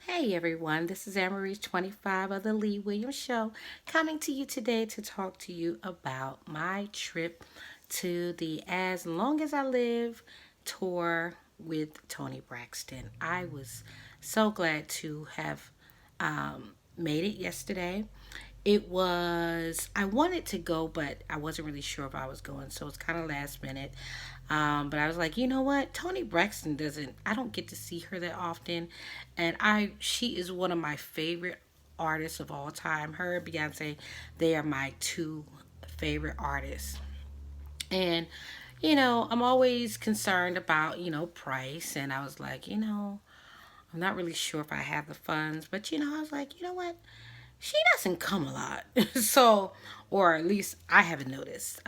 Hey everyone, this is Anne-Marie 25 of the Lee Williams Show, coming to you today to talk to you about my trip to the As Long as I Live tour with Toni Braxton. I was so glad to have made it yesterday. I wanted to go, but I wasn't really sure if I was going, so it's kind of last minute. But I was like, you know what? Toni Braxton I don't get to see her that often. She is one of my favorite artists of all time. Her and Beyonce, they are my two favorite artists. And, I'm always concerned about, price. And I was like, I'm not really sure if I have the funds, but, I was like, you know what? She doesn't come a lot. So, or at least I haven't noticed.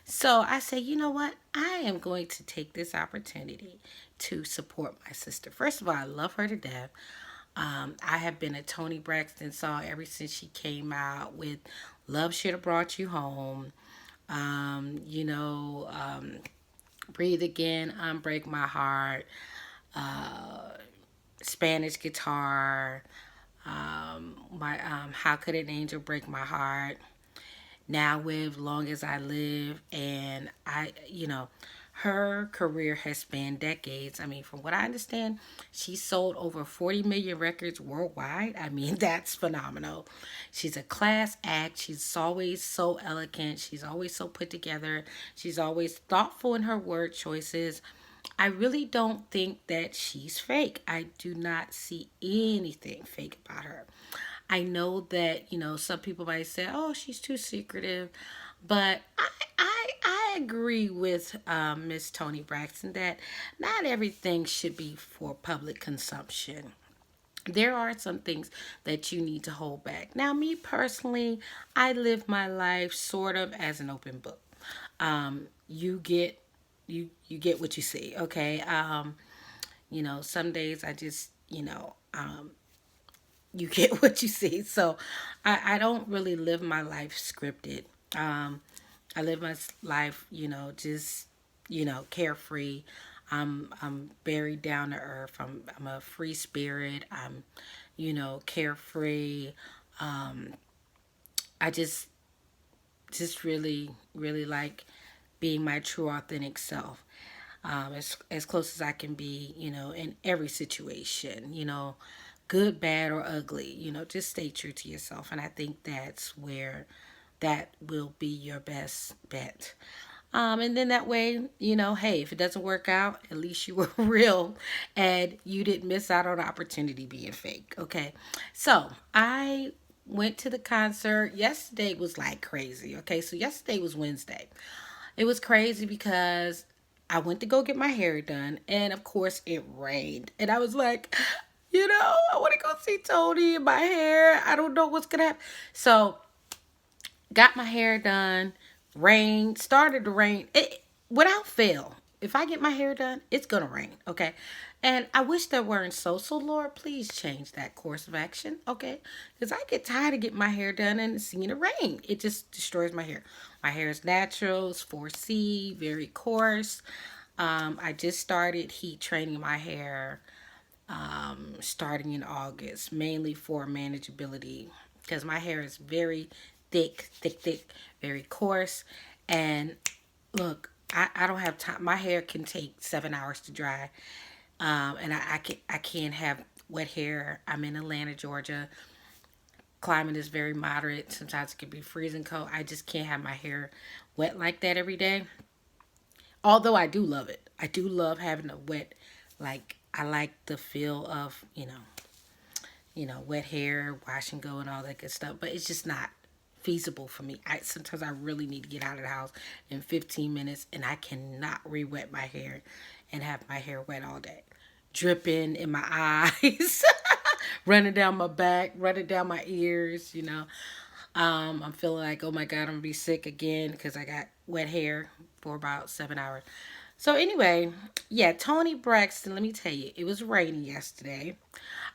So I say, you know what? I am going to take this opportunity to support my sister. First of all, I love her to death. I have been a Toni Braxton song ever since she came out with Love Should Have Brought You Home. Um, you know, um, Breathe Again, Unbreak My Heart, uh, Spanish Guitar, my How Could an Angel Break My Heart, Now With Long as I Live. And her career has spanned decades. I mean, from what I understand, she sold over 40 million records worldwide. I mean, that's phenomenal. She's a class act. She's always so elegant. She's always so put together. She's always thoughtful in her word choices. I really don't think that she's fake. I do not see anything fake about her. I know that, some people might say, oh, she's too secretive. But I agree with Miss Toni Braxton that not everything should be for public consumption. There are some things that you need to hold back. Now, me personally, I live my life sort of as an open book. You get what you see, okay? Some days I just, you get what you see. So I don't really live my life scripted. I live my life, just, carefree. I'm very down to earth. I'm a free spirit. I'm, carefree. I just really, really like being my true authentic self. As close as I can be, in every situation, good, bad, or ugly, just stay true to yourself. And I think that's where that will be your best bet. And then that way, hey, if it doesn't work out, at least you were real and you didn't miss out on the opportunity being fake. Okay. So I went to the concert. Yesterday was like crazy. Okay. So yesterday was Wednesday. It was crazy because I went to go get my hair done, and of course, it rained. And I was like, I want to go see Toni and my hair. I don't know what's going to happen. So, got my hair done. Rain started to rain. Without fail, if I get my hair done, it's going to rain. Okay. And I wish that weren't so. So, Lord, please change that course of action. Okay. Because I get tired of getting my hair done and seeing it rain. It just destroys my hair. My hair is natural, it's 4C, very coarse. I just started heat training my hair starting in August, mainly for manageability because my hair is very thick, very coarse. And look, I don't have time. My hair can take 7 hours to dry. I can't have wet hair. I'm in Atlanta, Georgia. Climate is very moderate. Sometimes it can be freezing cold. I just can't have my hair wet like that every day. Although I do love it. I do love having a wet, like, I like the feel of, wet hair, wash and go and all that good stuff. But it's just not feasible for me. Sometimes I really need to get out of the house in 15 minutes and I cannot re-wet my hair and have my hair wet all day. Dripping in my eyes, running down my back, running down my ears. I'm feeling like, oh my God, I'm gonna be sick again because I got wet hair for about 7 hours. So anyway, yeah, Toni Braxton, let me tell you, it was raining yesterday.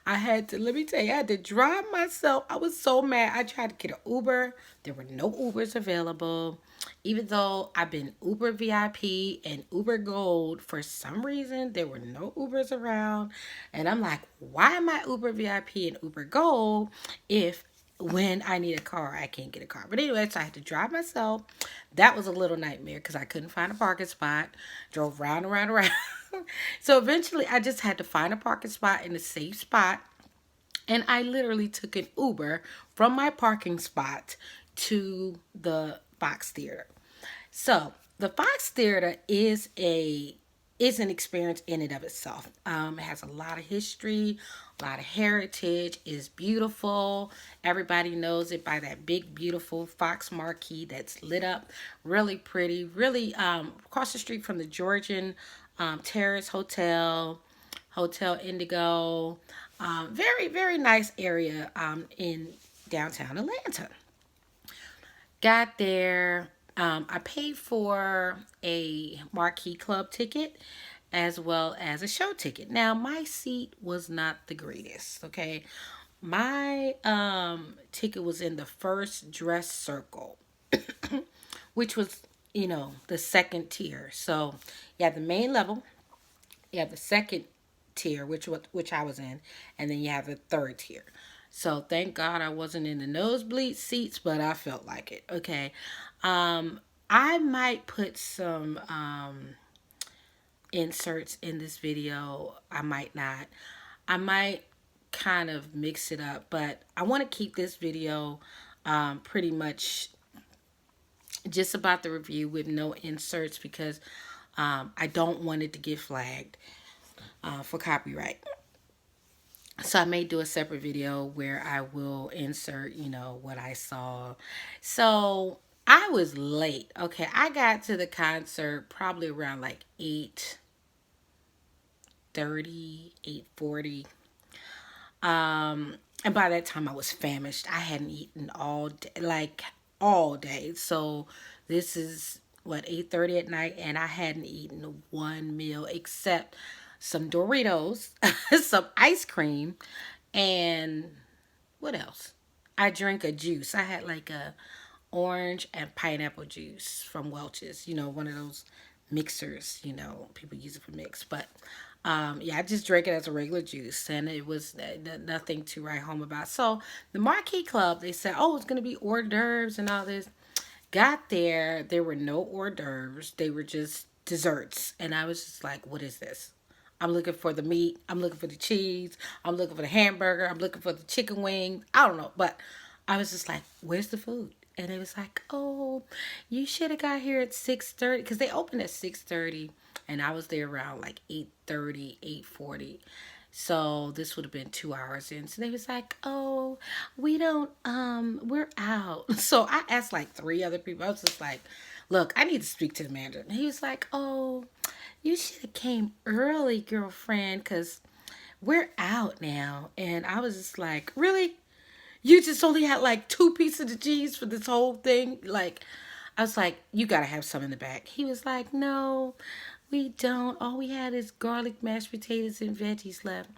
Let me tell you, I had to drive myself. I was so mad. I tried to get an Uber. There were no Ubers available. Even though I've been Uber VIP and Uber Gold, for some reason, there were no Ubers around. And I'm like, why am I Uber VIP and Uber Gold if when I need a car, I can't get a car? But anyway, so I had to drive myself. That was a little nightmare because I couldn't find a parking spot. Drove round and round and round. So eventually, I just had to find a parking spot in a safe spot. And I literally took an Uber from my parking spot to the Fox Theater. So the Fox Theater is an experience in and of itself. It has a lot of history, a lot of heritage. It's beautiful. Everybody knows it by that big, beautiful Fox marquee that's lit up, really pretty. Really, across the street from the Georgian Terrace Hotel, Hotel Indigo. Very, very nice area in downtown Atlanta. Got there. I paid for a Marquee Club ticket as well as a show ticket. Now, my seat was not the greatest, okay? My ticket was in the first dress circle, which was, the second tier. So, you have the main level, you have the second tier, which I was in, and then you have the third tier. So thank God I wasn't in the nosebleed seats, but I felt like it. Okay. I might put some inserts in this video. I might not. I might kind of mix it up, but I want to keep this video pretty much just about the review with no inserts because I don't want it to get flagged for copyright. So I may do a separate video where I will insert, what I saw. So I was late. Okay, I got to the concert probably around like 8:30, 8:40. And by that time I was famished. I hadn't eaten all day, like all day. So this is what, 8:30 at night, and I hadn't eaten one meal except some Doritos, some ice cream, and what else? I drank a juice. I had like a orange and pineapple juice from Welch's, one of those mixers, people use it for mix. But yeah, I just drank it as a regular juice, and it was nothing to write home about. So the Marquee Club, they said, oh, it's going to be hors d'oeuvres and all this. Got there were no hors d'oeuvres. They were just desserts. And I was just like, what is this? I'm looking for the meat. I'm looking for the cheese. I'm looking for the hamburger. I'm looking for the chicken wing. I don't know. But I was just like, where's the food? And it was like, oh, you should have got here at 6:30. Because they opened at 6:30. And I was there around like 8:30, 8:40. So this would have been 2 hours in. So they was like, oh, we're out. So I asked like three other people. I was just like, look, I need to speak to the manager. And he was like, oh, you should have came early, girlfriend, because we're out now. And I was just like, really? You just only had like two pieces of cheese for this whole thing? Like, I was like, you got to have some in the back. He was like, no, we don't. All we had is garlic mashed potatoes and veggies left.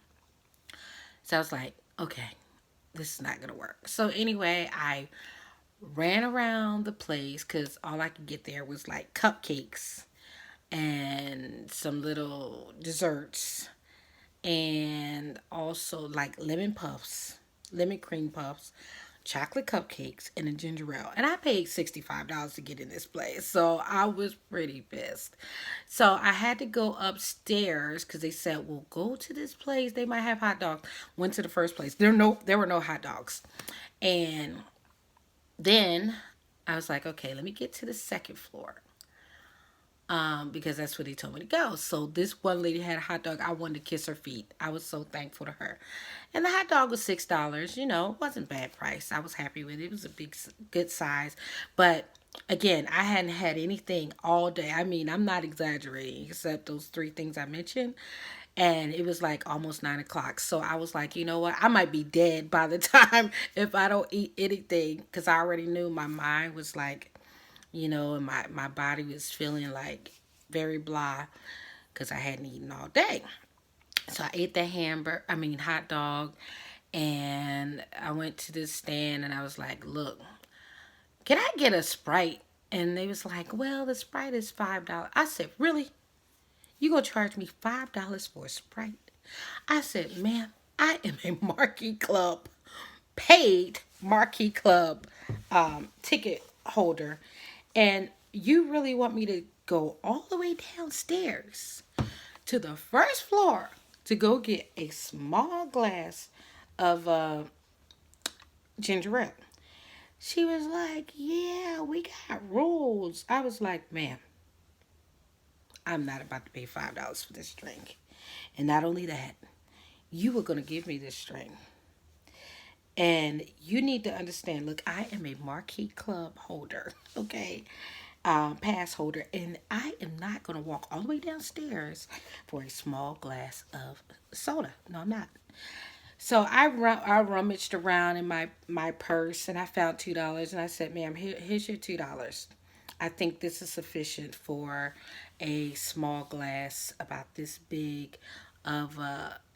So I was like, okay, this is not going to work. So anyway, I ran around the place because all I could get there was like cupcakes and some little desserts and also like lemon cream puffs, chocolate cupcakes, and a ginger ale. And I paid $65 to get in this place. So I was pretty pissed. So I had to go upstairs because they said, well, go to this place. They might have hot dogs. Went to the first place. There were no hot dogs. And then I was like, okay, let me get to the second floor. Because that's where they told me to go. So this one lady had a hot dog. I wanted to kiss her feet. I was so thankful to her. And the hot dog was $6. It wasn't bad price. I was happy with it. It was a good size. But again, I hadn't had anything all day. I mean, I'm not exaggerating, except those three things I mentioned. And it was like almost 9 o'clock. So I was like, you know what? I might be dead by the time if I don't eat anything. Because I already knew my mind was like, and my body was feeling like very blah because I hadn't eaten all day. So I ate the hot dog, and I went to this stand and I was like, look, can I get a Sprite? And they was like, well, the Sprite is $5. I said, really? You gonna charge me $5 for a Sprite? I said, ma'am, I am a Marquee Club, paid Marquee Club ticket holder. And you really want me to go all the way downstairs to the first floor to go get a small glass of ginger ale? She was like, yeah, we got rules. I was like, ma'am, I'm not about to pay $5 for this drink. And not only that, you were going to give me this drink. And you need to understand, look, I am a Marquee Club holder, okay? Pass holder. And I am not going to walk all the way downstairs for a small glass of soda. No, I'm not. So I rummaged around in my purse and I found $2 and I said, ma'am, here's your $2. I think this is sufficient for a small glass about this big of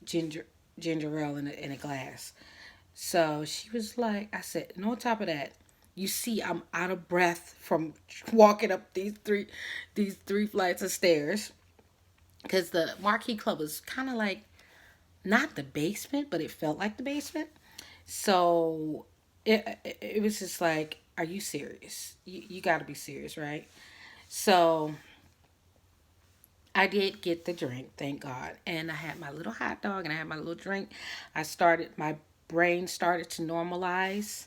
ginger ale in a glass. So she was like, I said, and on top of that, you see, I'm out of breath from walking up these three flights of stairs because the Marquee Club was kind of like not the basement, but it felt like the basement. So it was just like, are you serious? You got to be serious, right? So I did get the drink, thank God. And I had my little hot dog and I had my little drink. My brain started to normalize.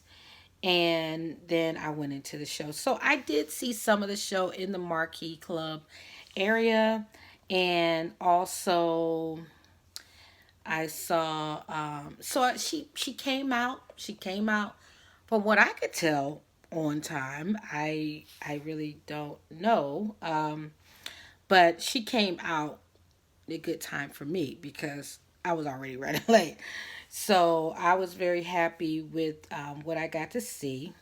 And then I went into the show. So I did see some of the show in the Marquee Club area. And also I saw, she came out. She came out, from what I could tell, on time. I really don't know. But she came out a good time for me because I was already running late. So I was very happy with what I got to see.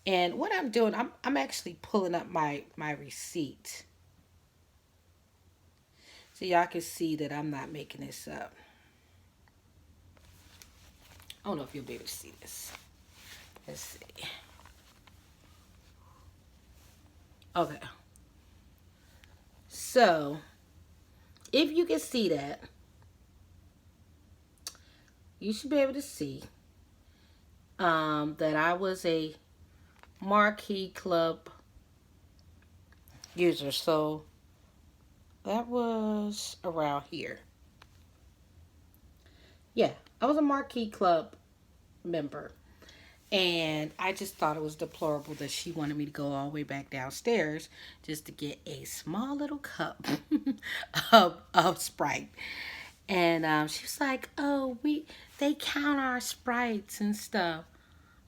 And what I'm doing, I'm actually pulling up my receipt so y'all can see that I'm not making this up. I don't know if you'll be able to see this. Let's see. Okay. So if you can see that, you should be able to see that I was a Marquee Club user. So that was around here. Yeah, I was a Marquee Club member. And I just thought it was deplorable that she wanted me to go all the way back downstairs just to get a small little cup of Sprite. And she was like, "Oh, they count our Sprites and stuff."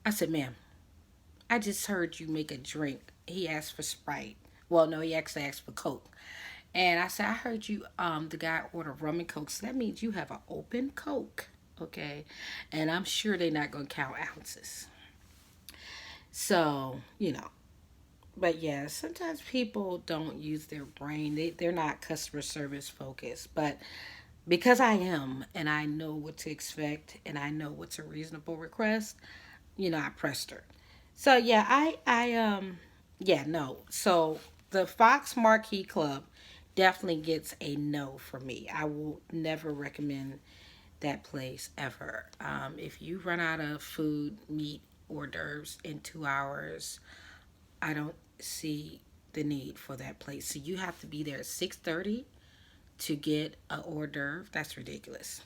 I said, "Ma'am, I just heard you make a drink." He asked for Sprite. Well, no, he actually asked for Coke. And I said, "I heard you, the guy ordered rum and Coke, so that means you have an open Coke, okay? And I'm sure they're not gonna count ounces." So, but yeah, sometimes people don't use their brain. They're not customer service focused. But because I am, and I know what to expect, and I know what's a reasonable request, I pressed her. So yeah, yeah, no. So the Fox Marquee Club definitely gets a no for me. I will never recommend that place ever. If you run out of food, meat, hors d'oeuvres in 2 hours, I don't see the need for that place. So you have to be there at 6:30 to get a hors d'oeuvre. That's ridiculous.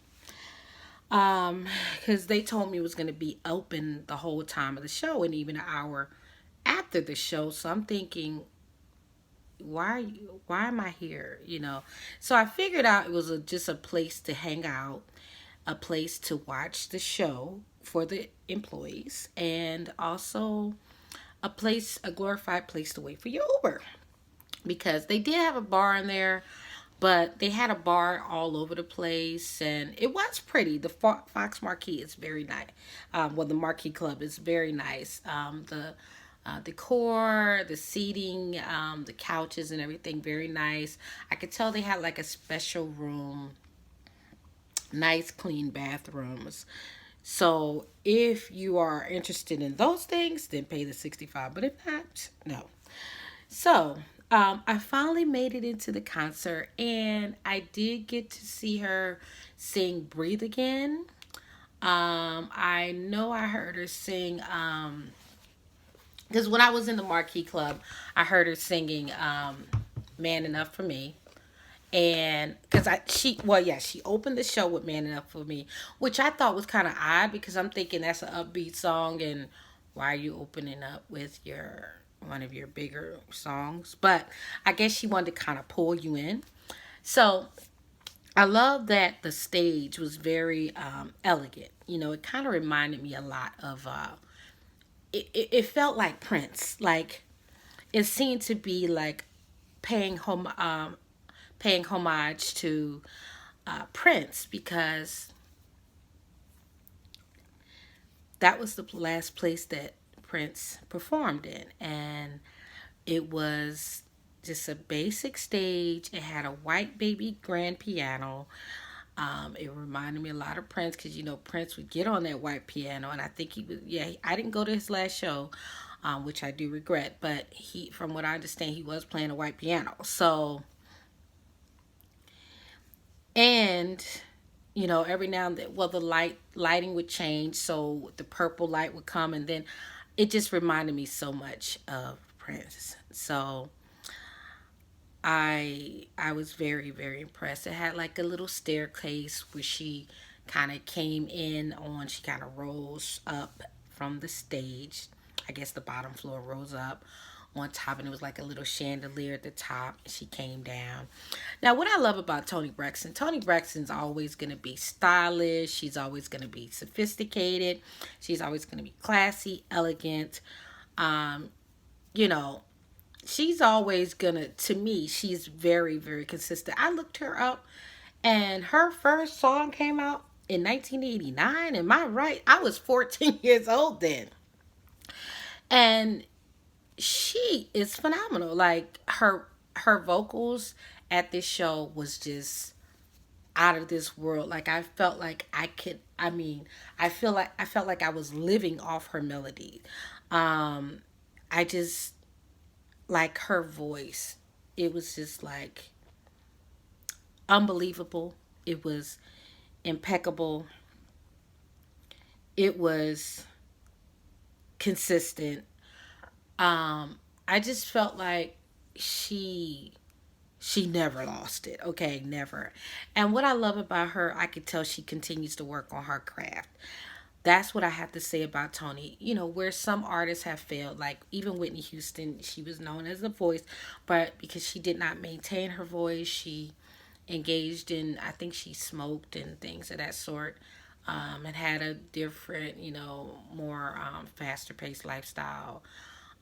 Because they told me it was going to be open the whole time of the show and even an hour after the show. So I'm thinking, why am I here? So I figured out it was just a place to hang out, a place to watch the show for the employees, and also a glorified place to wait for your Uber. Because they did have a bar in there, but they had a bar all over the place, and it was pretty. The Fox Marquee is very nice. Well, the Marquee Club is very nice. The decor, the seating, the couches and everything, very nice. I could tell they had like a special room, nice clean bathrooms. So if you are interested in those things, then pay the 65. But if not, no. So I finally made it into the concert, and I did get to see her sing "Breathe Again." I know I heard her sing because when I was in the Marquee Club, I heard her singing "Man Enough for Me." And because she opened the show with "Man Enough for Me," which I thought was kind of odd because I'm thinking that's an upbeat song, and why are you opening up with your one of your bigger songs? But I guess she wanted to kind of pull you in. So I love that the stage was very elegant. It kind of reminded me a lot of. It felt like Prince. Like it seemed to be like paying home paying homage to Prince, because that was the last place that Prince performed in. And it was just a basic stage. It had a white baby grand piano. It reminded me a lot of Prince, because Prince would get on that white piano, and I think he was. Yeah, I didn't go to his last show, which I do regret. But from what I understand, he was playing a white piano. So, and every now and then, well, the lighting would change, so the purple light would come, and then it just reminded me so much of Prince. So I was very, very impressed. It had like a little staircase where she kind of came in on. She kind of rose up from the stage. I guess the bottom floor rose up on top, and it was like a little chandelier at the top. She came down. Now, what I love about Toni Braxton's always going to be stylish. She's always going to be sophisticated. She's always going to be classy, elegant. Um, you know, she's always gonna, to me, she's very, very consistent. I looked her up, and her first song came out in 1989. Am I right? I was 14 years old then. And she is phenomenal. Like her vocals at this show was just out of this world. Like I felt like I felt like I was living off her melody. Um I just like her voice. It was just like unbelievable. It was impeccable. It was consistent. I just felt like she she never lost it. Okay, never. And what I love about her, I could tell she continues to work on her craft. That's what I have to say about Toni. Where some artists have failed, like even Whitney Houston, she was known as the voice, but because she did not maintain her voice, she engaged in, I think she smoked and things of that sort, and had a different, more faster paced lifestyle.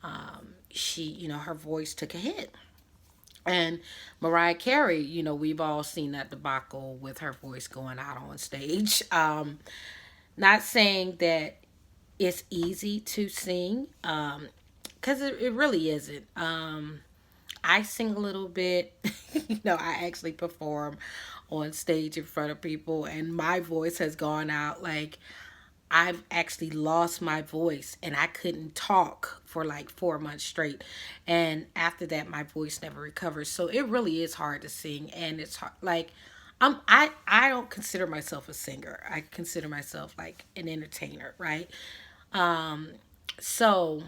Her voice took a hit. And Mariah Carey, we've all seen that debacle with her voice going out on stage. Not saying that it's easy to sing, because it really isn't. I sing a little bit. I actually perform on stage in front of people, and my voice has gone out. Like, I've actually lost my voice, and I couldn't talk for like 4 months straight. And after that, my voice never recovers. So it really is hard to sing, and it's hard. Like, I don't consider myself a singer. I consider myself like an entertainer, right? Um, so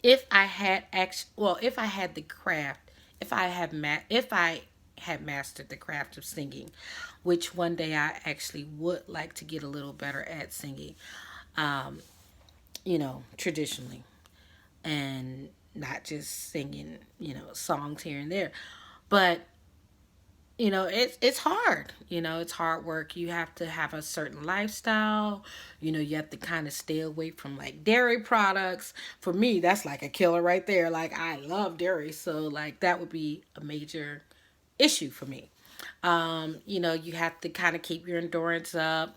if I had the craft, if I had mastered the craft of singing, which one day I actually would like to get a little better at singing, um, traditionally, and not just singing, songs here and there. But it's hard. It's hard work. You have to have a certain lifestyle. You have to kind of stay away from like dairy products. For me, that's like a killer right there. Like, I love dairy, so like that would be a major issue for me. You have to kind of keep your endurance up.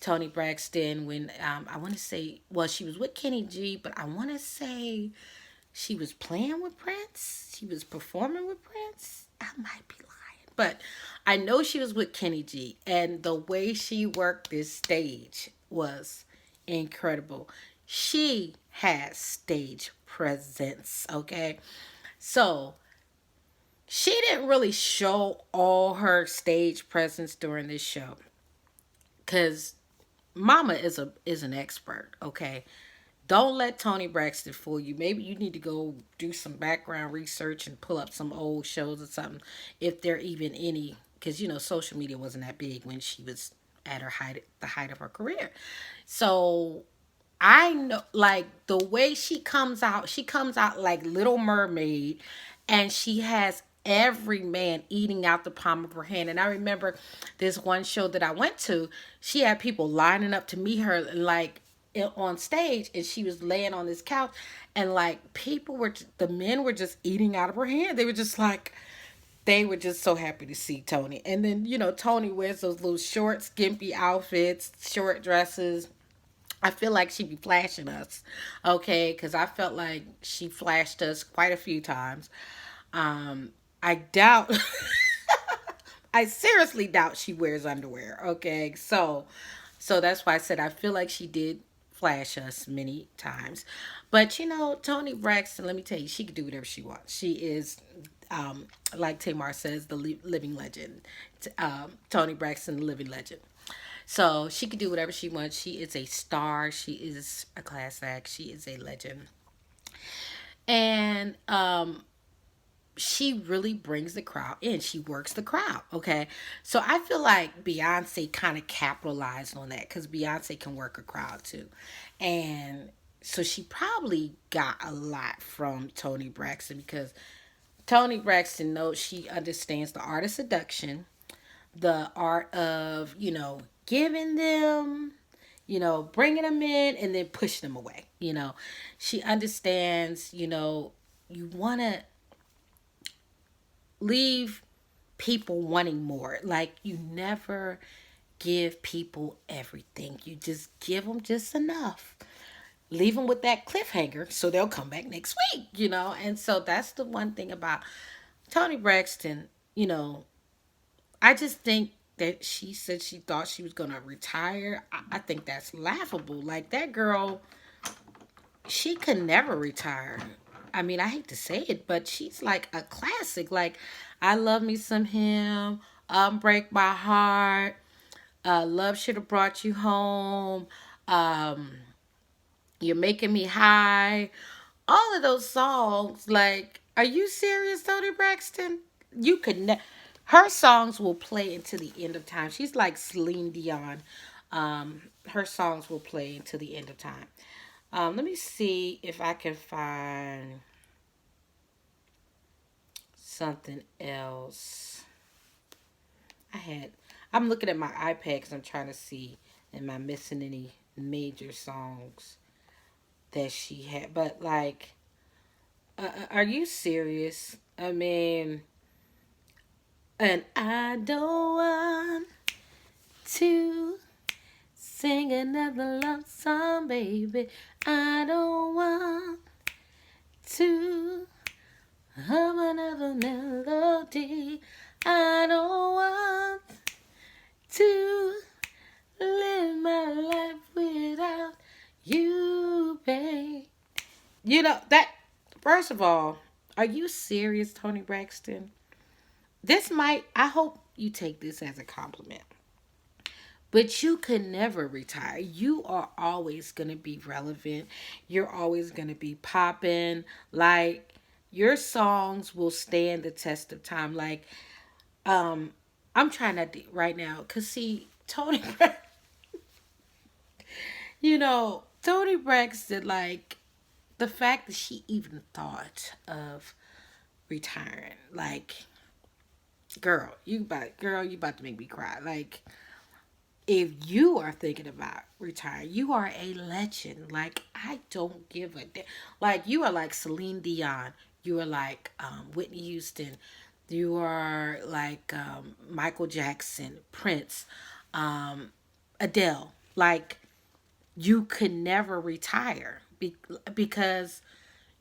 Toni Braxton when I want to say, well, she was with Kenny G, but I want to say she was playing with Prince. She was performing with Prince. I might be lying, but I know she was with Kenny G, and the way she worked this stage was incredible. She has stage presence, okay? So she didn't really show all her stage presence during this show because Mama is an expert, okay? Don't let Toni Braxton fool you. Maybe you need to go do some background research and pull up some old shows or something, if there even any, because social media wasn't that big when she was at her height, the height of her career. So I know, like the way she comes out like Little Mermaid, and she has every man eating out the palm of her hand. And I remember this one show that I went to, she had people lining up to meet her, like on stage, and she was laying on this couch, and like the men were just eating out of her hand. They were just like, they were just so happy to see Toni. And then Toni wears those little short skimpy outfits, short dresses. I feel like she be flashing us, okay? Because I felt like she flashed us quite a few times. I doubt, I seriously doubt she wears underwear, okay? So that's why I said I feel like she did flash us many times. But Toni Braxton, let me tell you, she can do whatever she wants. She is, like Tamar says, the living legend. Toni Braxton, the living legend. So she can do whatever she wants. She is a star. She is a class act. She is a legend. And she really brings the crowd in. She works the crowd. Okay. So I feel like Beyonce kind of capitalized on that because Beyonce can work a crowd too. And so she probably got a lot from Toni Braxton because Toni Braxton knows, she understands the art of seduction, the art of, giving them, bringing them in and then pushing them away. She understands, you want to leave people wanting more. Like, you never give people everything. You just give them just enough. Leave them with that cliffhanger so they'll come back next week. And so that's the one thing about Toni Braxton. I just think that she said she thought she was going to retire. I think that's laughable. Like, that girl, she could never retire. I mean, I hate to say it, but she's like a classic. Like, I Love Me Some Him, Break My Heart, Love Should Have Brought You Home, um, You're Making Me High. All of those songs, like, are you serious, Toni Braxton? You could her songs will play into the end of time. She's like Celine Dion. Her songs will play into the end of time. Let me see if I can find something else. I'm looking at my iPad because I'm trying to see, am I missing any major songs that she had? But like, are you serious? I mean, and I don't want to sing another love song, baby. I don't want to hum another melody. I don't want to live my life without you, babe. That, first of all, are you serious, Toni Braxton? I hope you take this as a compliment. But you could never retire. You are always going to be relevant. You're always going to be popping. Like, your songs will stand the test of time. Like, I'm trying to right now. Because, see, Toni Braxton, like, the fact that she even thought of retiring. Like, you about to make me cry. Like, if you are thinking about retiring, you are a legend. Like, I don't give a damn. Like, you are like Celine Dion. You are like Whitney Houston. You are like Michael Jackson, Prince, Adele. like you could never retire because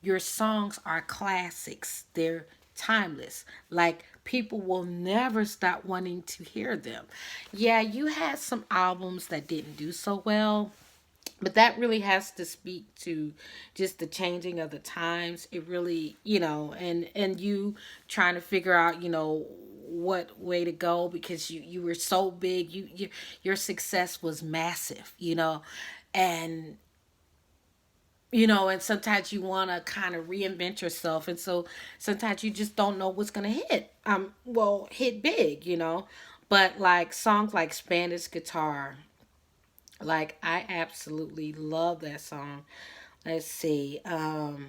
your songs are classics. They're timeless. Like people will never stop wanting to hear them. Yeah, you had some albums that didn't do so well, but that really has to speak to just the changing of the times. It really, and you trying to figure out, what way to go because you were so big. Your success was massive, and and sometimes you want to kind of reinvent yourself, and so sometimes you just don't know what's going to hit hit big, but like songs like Spanish Guitar, like I absolutely love that song. Let's see. Oh,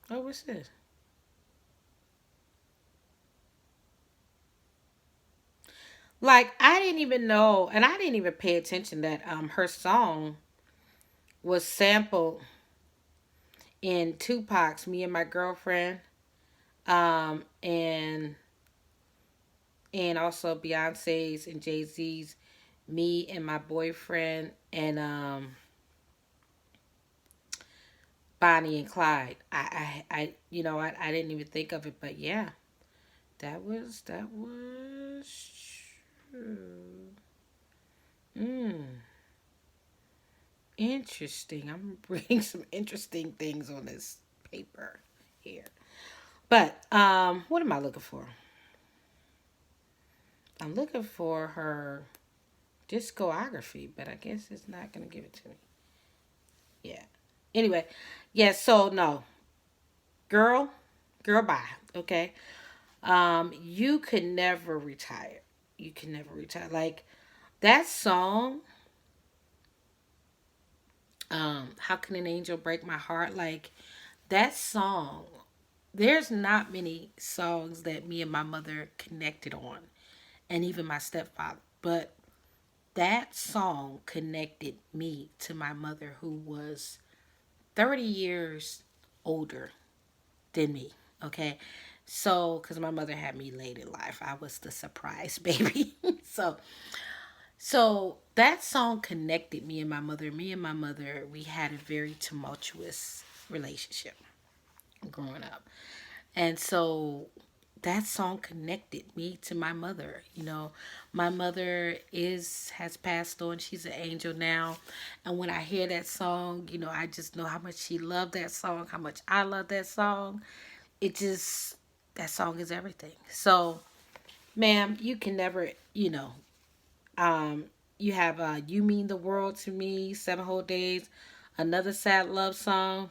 what's this? Like I didn't even know, and I didn't even pay attention that her song was sampled in Tupac's "Me and My Girlfriend," and also Beyonce's and Jay Z's "Me and My Boyfriend," and Bonnie and Clyde. I didn't even think of it, but yeah, that was true. Mm, interesting. I'm reading some interesting things on this paper here. But what am I looking for? I'm looking for her discography, but I guess it's not gonna give it to me. Yeah. Anyway, yeah. So no, girl, girl, bye. Okay. You could never retire. You can never retire. Like that song. How can an angel break my heart? Like that song. There's not many songs that me and my mother connected on, and even my stepfather. But that song connected me to my mother, who was 30 years older than me. Okay. So, because my mother had me late in life, I was the surprise baby. So that song connected me and my mother. Me and my mother, we had a very tumultuous relationship growing up. And so that song connected me to my mother. My mother is has passed on. She's an angel now. And when I hear that song, I just know how much she loved that song, how much I love that song. It just that song is everything. So, ma'am, you can never, um you have You Mean the World to Me, 7 Whole Days, another sad love song.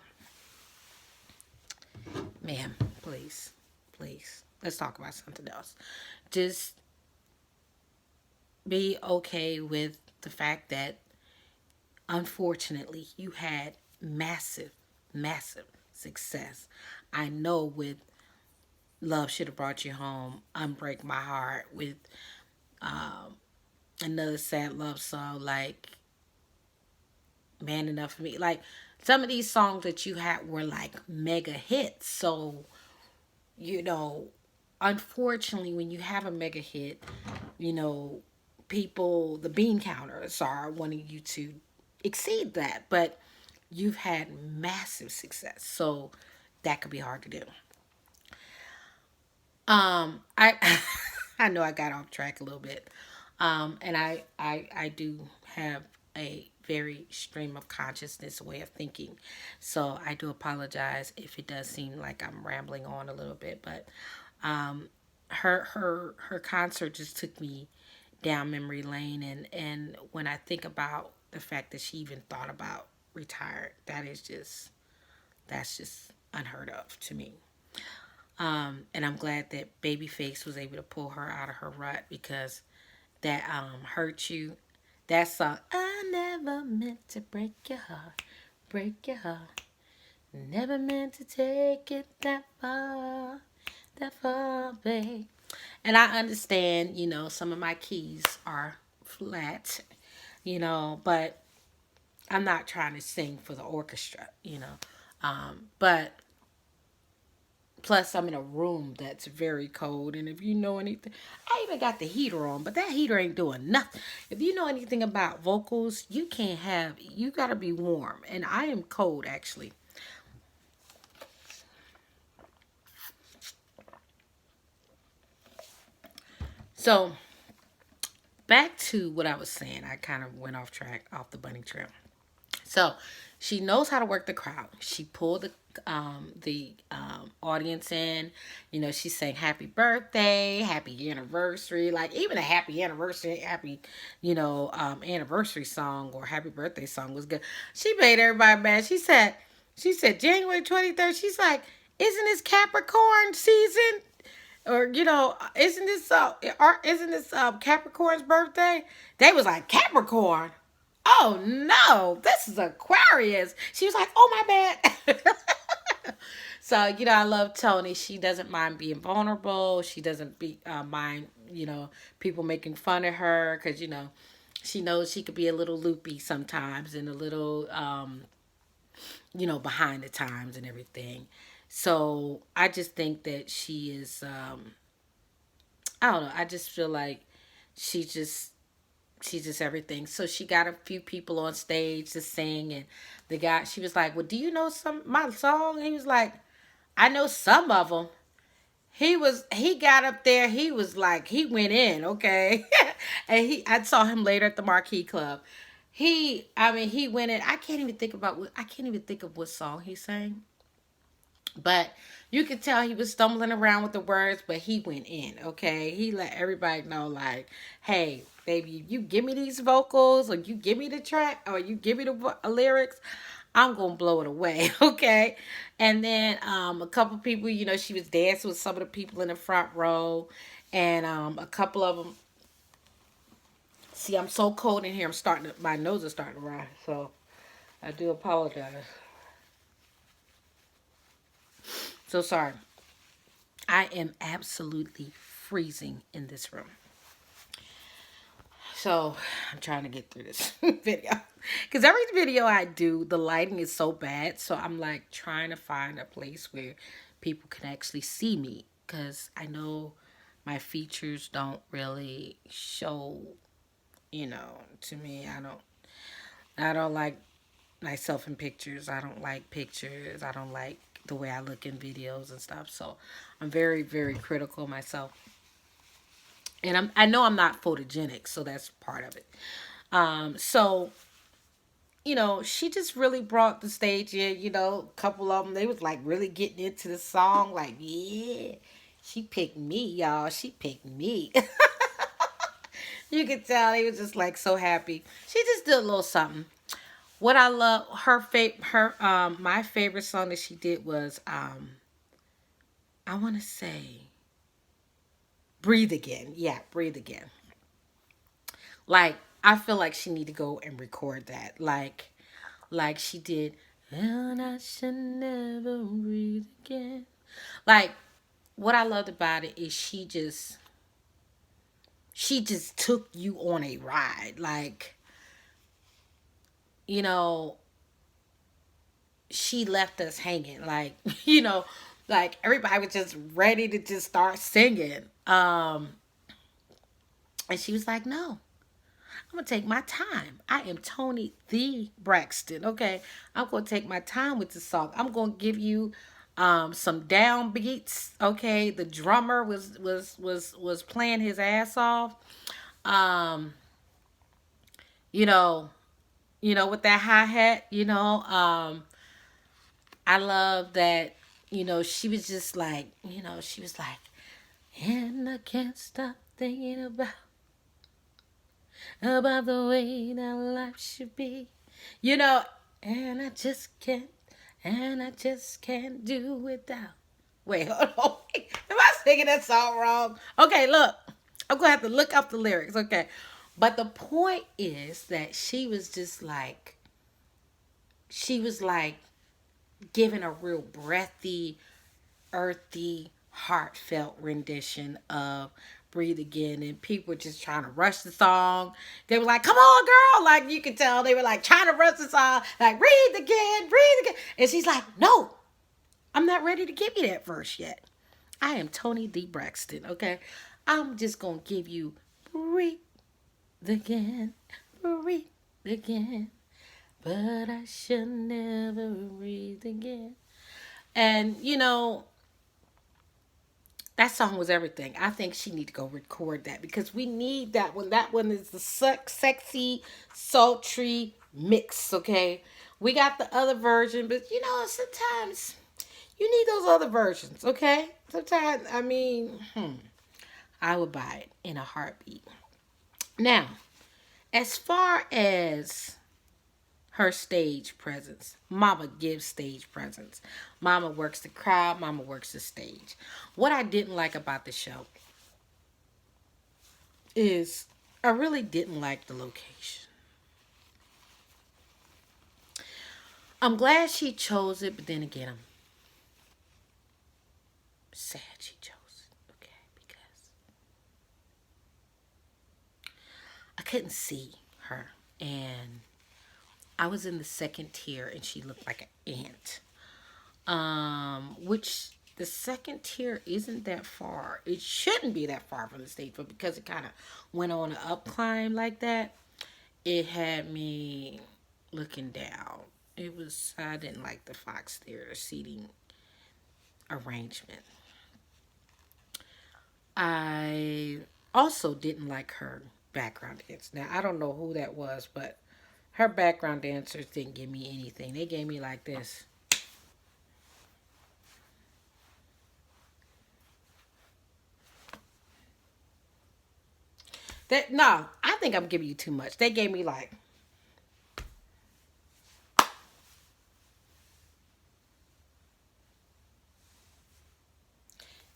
Ma'am, please, please, let's talk about something else. Just be okay with the fact that unfortunately you had massive, massive success. I know with Love Should Have Brought You Home, Unbreak My Heart, with another sad love song like Man Enough for Me. Like some of these songs that you had were like mega hits. So, you know, unfortunately, when you have a mega hit, you know, people, the bean counters are wanting you to exceed that. But you've had massive success. So that could be hard to do. I I know I got off track a little bit. And I do have a very stream of consciousness way of thinking. So I do apologize if it does seem like I'm rambling on a little bit, but um her concert just took me down memory lane, and when I think about the fact that she even thought about retired, that's just unheard of to me. And I'm glad that Babyface was able to pull her out of her rut because that Hurt You, that song, I never meant to break your heart, never meant to take it that far, babe. And I understand, some of my keys are flat, but I'm not trying to sing for the orchestra. But Plus, I'm in a room that's very cold, and if you know anything, I even got the heater on, but that heater ain't doing nothing. If you know anything about vocals, you gotta be warm, and I am cold actually. So, back to what I was saying, I kind of went off track, off the bunny trail. So she knows how to work the crowd. She pulled the audience in. You know, she sang happy birthday, happy anniversary, like even a happy anniversary, happy, anniversary song or happy birthday song was good. She made everybody mad. She said January 23rd, she's like, isn't this Capricorn season? Or isn't this Capricorn's birthday? They was like, Capricorn. Oh no, this is Aquarius. She was like, oh my bad. So I love Toni. She doesn't mind being vulnerable. She doesn't mind people making fun of her because she knows she could be a little loopy sometimes and a little behind the times and everything. So I just think that she is I don't know. I just feel like she just she's just everything. So she got a few people on stage to sing, and the guy, she was like, "Well, do you know some my song?" He was like, "I know some of them." He got up there. He was like, he went in, okay, and I saw him later at the Marquee Club. He went in. I can't even think of what song he sang. But you could tell he was stumbling around with the words, but he went in, okay? He let everybody know, like, hey, baby, you give me these vocals, or you give me the track, or you give me the lyrics, I'm going to blow it away, okay? And then a couple people, she was dancing with some of the people in the front row, and a couple of them, see, I'm so cold in here, my nose is starting to run, so I do apologize. So sorry. I am absolutely freezing in this room. So I'm trying to get through this video. Because every video I do, the lighting is so bad. So I'm like trying to find a place where people can actually see me. Because I know my features don't really show, to me. I don't like myself in pictures. I don't like pictures. I don't like the way I look in videos and stuff. So I'm very, very critical of myself. And I know I'm not photogenic, so that's part of it. So she just really brought the stage in. A couple of them, they was like really getting into the song. Like, yeah, she picked me, y'all. She picked me. You could tell they was just like so happy. She just did a little something. What I love my favorite song that she did was I want to say Breathe Again. Yeah, Breathe Again. Like, I feel like she need to go and record that. Like she did, and I should never breathe again. Like, what I loved about it is she just took you on a ride. Like, you know, she left us hanging. Like, like everybody was just ready to just start singing. And she was like, no, I'm gonna take my time. I am Toni the Braxton. Okay, I'm gonna take my time with the song. I'm gonna give you some down beats. Okay, the drummer was playing his ass off. Um, you know, with that hi hat. I love that. She was just like, she was like, and I can't stop thinking about the way that life should be. You know, and I just can't do without. Wait, hold on. Am I singing that song wrong? Okay, look. I'm going to have to look up the lyrics. Okay. But the point is that she was like giving a real breathy, earthy, heartfelt rendition of Breathe Again, and people were just trying to rush the song. They were like, come on, girl. Like, you could tell they were like trying to rush the song, like, breathe again, breathe again. And she's like, no, I'm not ready to give you that verse yet. I am Toni D. Braxton, okay? I'm just gonna give you breathe again, breathe again, but I should never breathe again. And that song was everything. I think she need to go record that because we need that one. That one is the sexy, sultry mix. Okay, we got the other version, but sometimes you need those other versions. Okay, sometimes I would buy it in a heartbeat. Now, as far as her stage presence. Mama gives stage presence. Mama works the crowd. Mama works the stage. What I didn't like about the show is I really didn't like the location. I'm glad she chose it, but then again, I'm sad she chose it. Okay, because I couldn't see her, and I was in the second tier, and she looked like an ant. Which the second tier isn't that far. It shouldn't be that far from the stage, but because it kind of went on an up climb like that, it had me looking down. I didn't like the Fox Theater seating arrangement. I also didn't like her background dance. Now, I don't know who that was, but her background dancers didn't give me anything. They gave me like this. That no, I think I'm giving you too much. They gave me like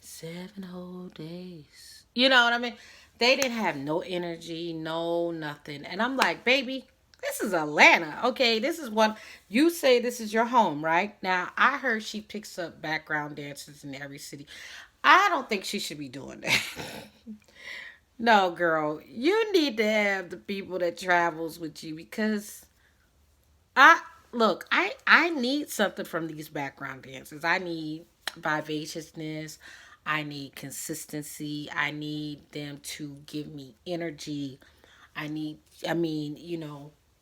7 whole days. You know what I mean? They didn't have no energy, no nothing. And I'm like, baby, this is Atlanta. Okay, this is what you say this is your home, right? Now, I heard she picks up background dancers in every city. I don't think she should be doing that. No, girl, you need to have the people that travels with you because I look, I need something from these background dancers. I need vivaciousness. I need consistency. I need them to give me energy. I need I mean,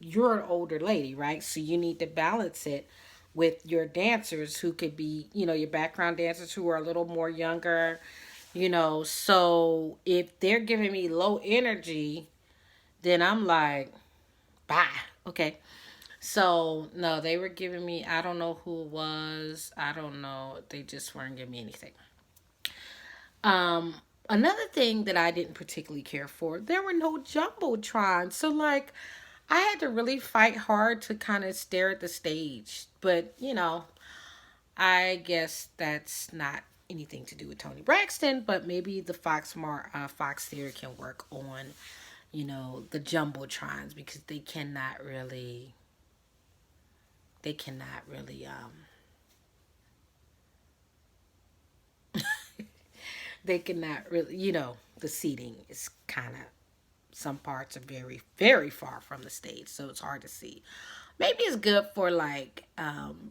you're an older lady, right? So you need to balance it with your dancers who could be, your background dancers who are a little more younger, so if they're giving me low energy, then I'm like, bye. Okay. So no, they were giving me. I don't know who it was. I don't know. They just weren't giving me anything. Um, Another thing that I didn't particularly care for, there were no jumbotrons. So like, I had to really fight hard to kind of stare at the stage. But I guess that's not anything to do with Toni Braxton. But maybe the Fox Theater can work on the jumbotrons because they cannot really they cannot really the seating is kind of some parts are very very far from the stage, so it's hard to see. Maybe it's good for like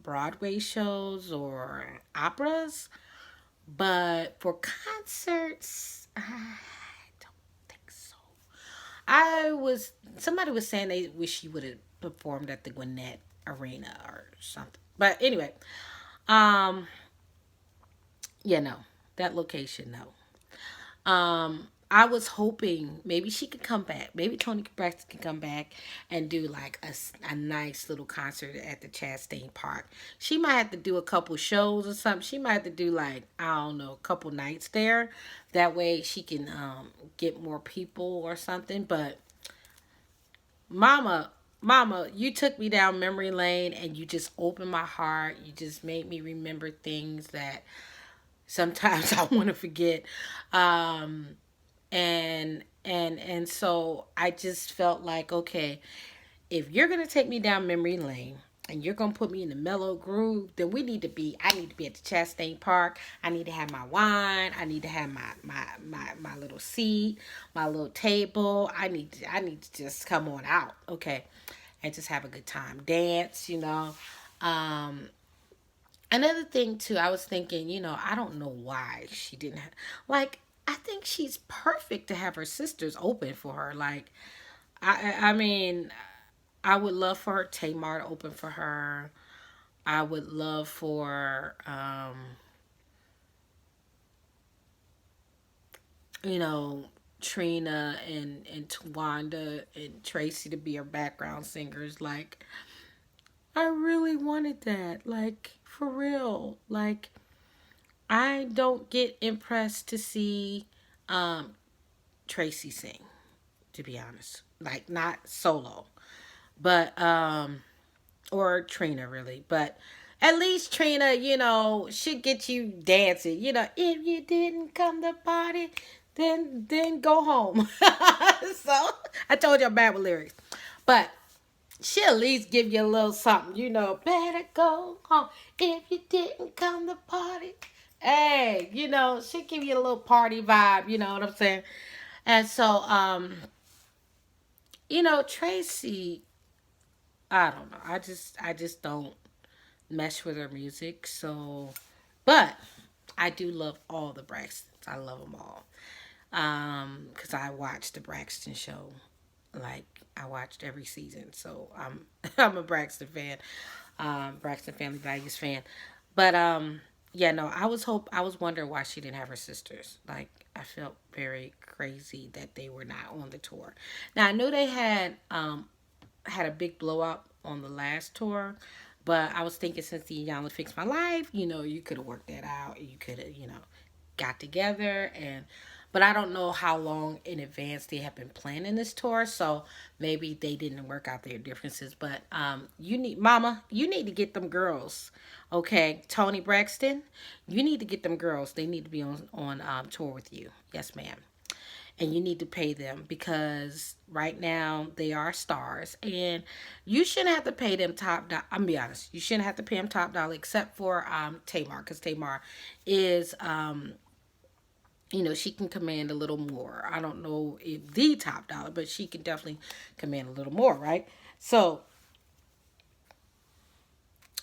Broadway shows or operas, but for concerts I don't think so. I was Somebody was saying they wish she would have performed at the Gwinnett Arena or something, but anyway, um no, that location, no. I was hoping maybe she could come back. Maybe Toni Braxton could come back and do like a nice little concert at the Chastain Park. She might have to do a couple shows or something. She might have to do like, I don't know, a couple nights there. That way she can get more people or something. But Mama, Mama, you took me down memory lane and you just opened my heart. You just made me remember things that sometimes I want to forget. Um, and so I just felt like, okay, if you're gonna take me down memory lane and you're gonna put me in the mellow groove, then I need to be at the Chastain Park. I need to have my wine. I need to have my little seat, my little table. I need to just come on out, okay, and just have a good time, dance, um, Another thing too, I was thinking, I don't know why she didn't like. I think she's perfect to have her sisters open for her. Like, I mean, I would love for her Tamar to open for her. I would love for you know, Trina and Tawanda and Tracy to be her background singers. Like, I really wanted that. Like, for real. Like, I don't get impressed to see um Tracy sing, to be honest. Like, not solo. But or Trina really. But at least Trina, should get you dancing. If you didn't come to party, then go home. So I told you I'm bad with lyrics. But she'll at least give you a little something, better go home if you didn't come to party. Hey, she'll give you a little party vibe, you know what I'm saying? And so, Tracy, I don't know. I just don't mesh with her music. So, but I do love all the Braxtons. I love them all. Cause I watched the Braxton show. Like, I watched every season. So I'm I'm a Braxton fan. Braxton Family Values fan. But yeah, no, I was wondering why she didn't have her sisters. Like, I felt very crazy that they were not on the tour. Now I knew they had a big blow up on the last tour, but I was thinking, since the Y'all Fix My Life, you could have worked that out. You could have, got together. And but I don't know how long in advance they have been planning this tour, so maybe they didn't work out their differences. But you need to get them girls. Okay, Toni Braxton, you need to get them girls. They need to be on tour with you. Yes, ma'am. And you need to pay them, because right now they are stars, and you shouldn't have to pay them top dollar. I'm gonna be honest, you shouldn't have to pay them top dollar, except for Tamar, because Tamar is she can command a little more. I don't know if the top dollar, but she can definitely command a little more, right? So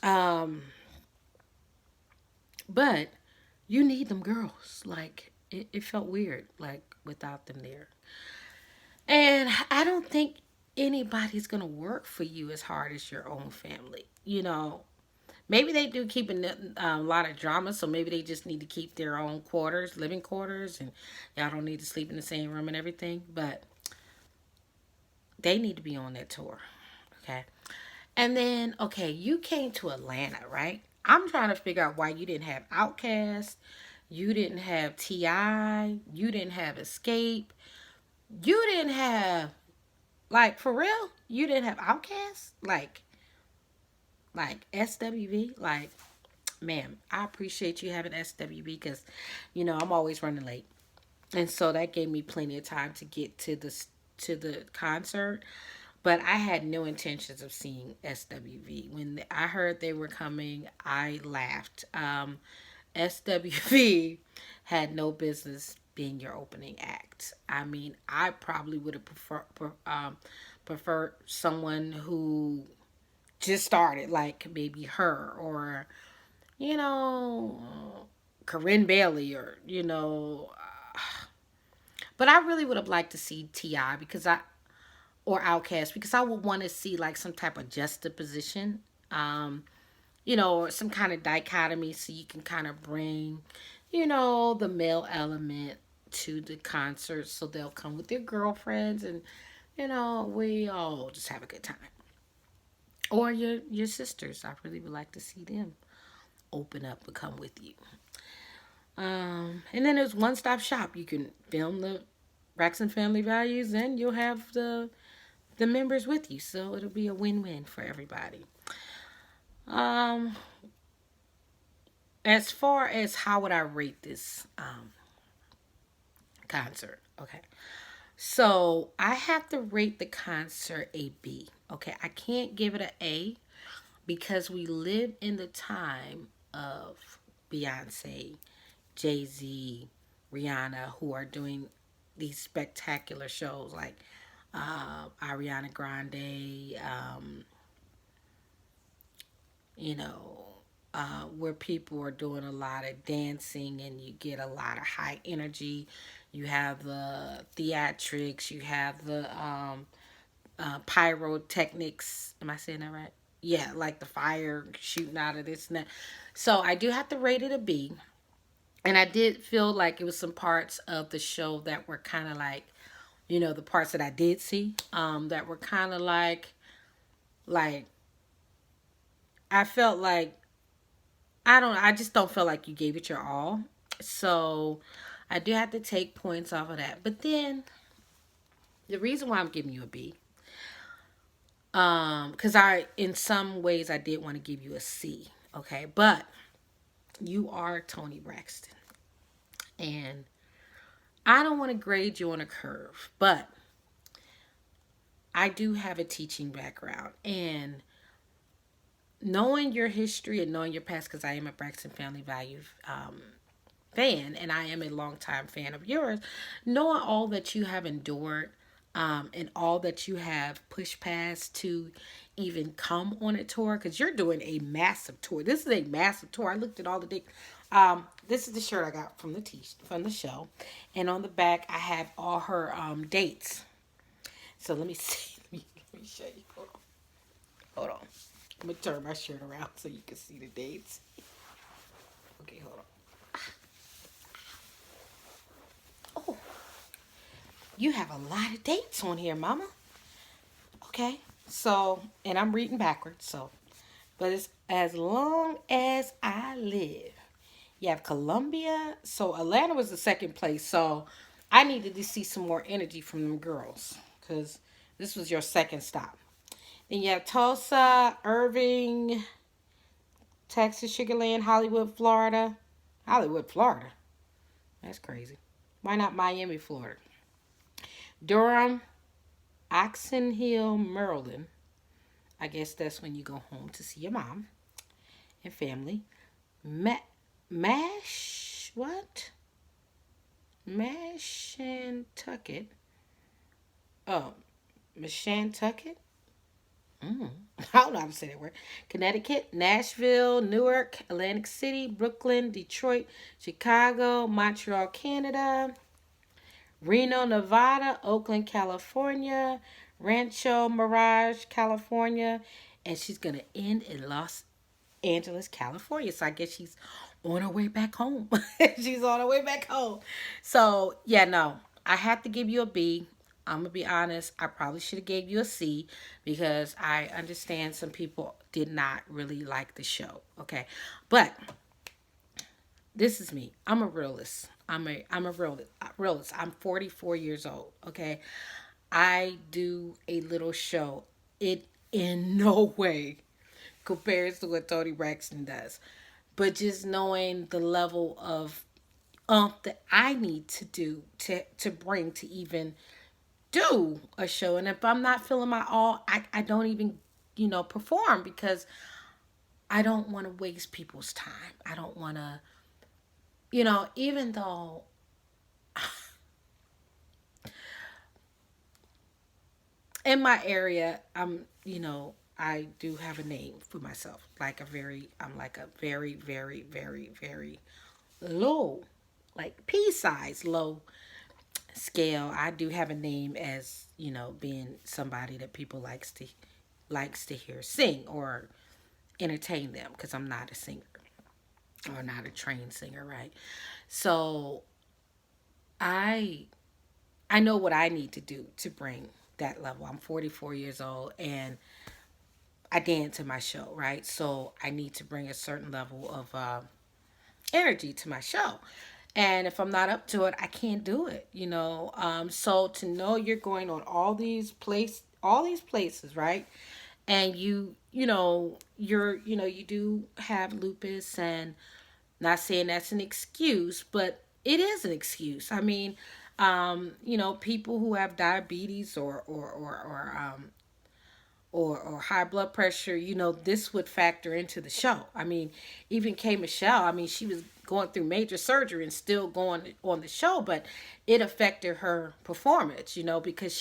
um but you need them girls. Like, it felt weird, like, without them there. And I don't think anybody's gonna work for you as hard as your own family. Maybe they do keep a lot of drama, so maybe they just need to keep their own quarters, living quarters, and y'all don't need to sleep in the same room and everything. But they need to be on that tour, okay? And then, okay, you came to Atlanta, right? I'm trying to figure out why you didn't have Outkast, you didn't have Ti, you didn't have Escape, you didn't have, like, for real, you didn't have Outkast, like SWV, like, ma'am, I appreciate you having SWV, because I'm always running late, and so that gave me plenty of time to get to the concert. But I had no intentions of seeing SWV. When I heard they were coming, I laughed. SWV had no business being your opening act. I mean, I probably would have preferred someone who just started, like maybe her, or you know, Corinne Bailey, or but I really would have liked to see Ti, because I or Outcast, because I would want to see like some type of juxtaposition, um, or some kind of dichotomy, so you can kind of bring, the male element to the concert, so they'll come with their girlfriends, and we all just have a good time. Or your sisters, I really would like to see them open up and come with you. And then there's one stop shop. You can film the Braxton Family Values, and you'll have the members with you, so it'll be a win-win for everybody. Um, as far as how would I rate this concert? Okay, so I have to rate the concert a B. Okay, I can't give it an A, because we live in the time of Beyonce, Jay Z, Rihanna, who are doing these spectacular shows, like Ariana Grande, you know, where people are doing a lot of dancing and you get a lot of high energy. You have the theatrics, you have the pyrotechnics. Am I saying that right? Yeah, like the fire shooting out of this and that. So I do have to rate it a B. And I did feel like it was some parts of the show that were kind of like, the parts that I did see, that were kind of like, I felt like, I just don't feel like you gave it your all. So I do have to take points off of that. But then the reason why I'm giving you a B, because in some ways, I did want to give you a C. Okay. But you are Toni Braxton. And I don't want to grade you on a curve, but I do have a teaching background. And knowing your history and knowing your past, because I am a Braxton Family Value fan, and I am a longtime fan of yours, knowing all that you have endured, and all that you have pushed past to even come on a tour, because you're doing a massive tour. This is a massive tour. I looked at all the dates. This is the shirt I got from the show, and on the back I have all her dates. So let me see. Let me show you. Hold on. I'm gonna turn my shirt around so you can see the dates. Okay, hold on. Oh, you have a lot of dates on here, Mama. Okay, so, and I'm reading backwards, so, but it's as long as I live. You have Columbia. So Atlanta was the second place. So I needed to see some more energy from them girls, because this was your second stop. Then you have Tulsa, Irving, Texas, Sugar Land, Hollywood, Florida. Hollywood, Florida. That's crazy. Why not Miami, Florida? Durham, Oxon Hill, Maryland. I guess that's when you go home to see your mom and family. Mash, what? Mashantucket. Oh, Mashantucket? I don't know how to say that word. Connecticut, Nashville, Newark, Atlantic City, Brooklyn, Detroit, Chicago, Montreal, Canada, Reno, Nevada, Oakland, California, Rancho Mirage, California, and she's going to end in Los Angeles, California. So I guess she's on her way back home. She's on her way back home. So, yeah, no, I have to give you a B. I'm gonna be honest, I probably should have gave you a C, because I understand some people did not really like the show. Okay. But this is me. I'm a realist. I'm a realist. I'm 44 years old. Okay. I do a little show. It in no way compares to what Toni Braxton does. But just knowing the level of that I need to do to bring to even do a show. And if I'm not feeling my all, I don't even, perform, because I don't want to waste people's time. I don't want to, even though in my area, I do have a name for myself. I'm like a very, very, very, very low, like pea size low scale. I do have a name as, being somebody that people likes to hear sing or entertain them, because I'm not a singer or not a trained singer, right? So I I know what I need to do to bring that level. I'm 44 years old and I dance in my show, right? So I need to bring a certain level of energy to my show. And if I'm not up to it, I can't do it. So to know you're going on all these places, right? And you do have lupus, and not saying that's an excuse, but it is an excuse. I mean, people who have diabetes or high blood pressure, this would factor into the show. I mean, even K Michelle, I mean, she was going through major surgery and still going on the show, but it affected her performance, because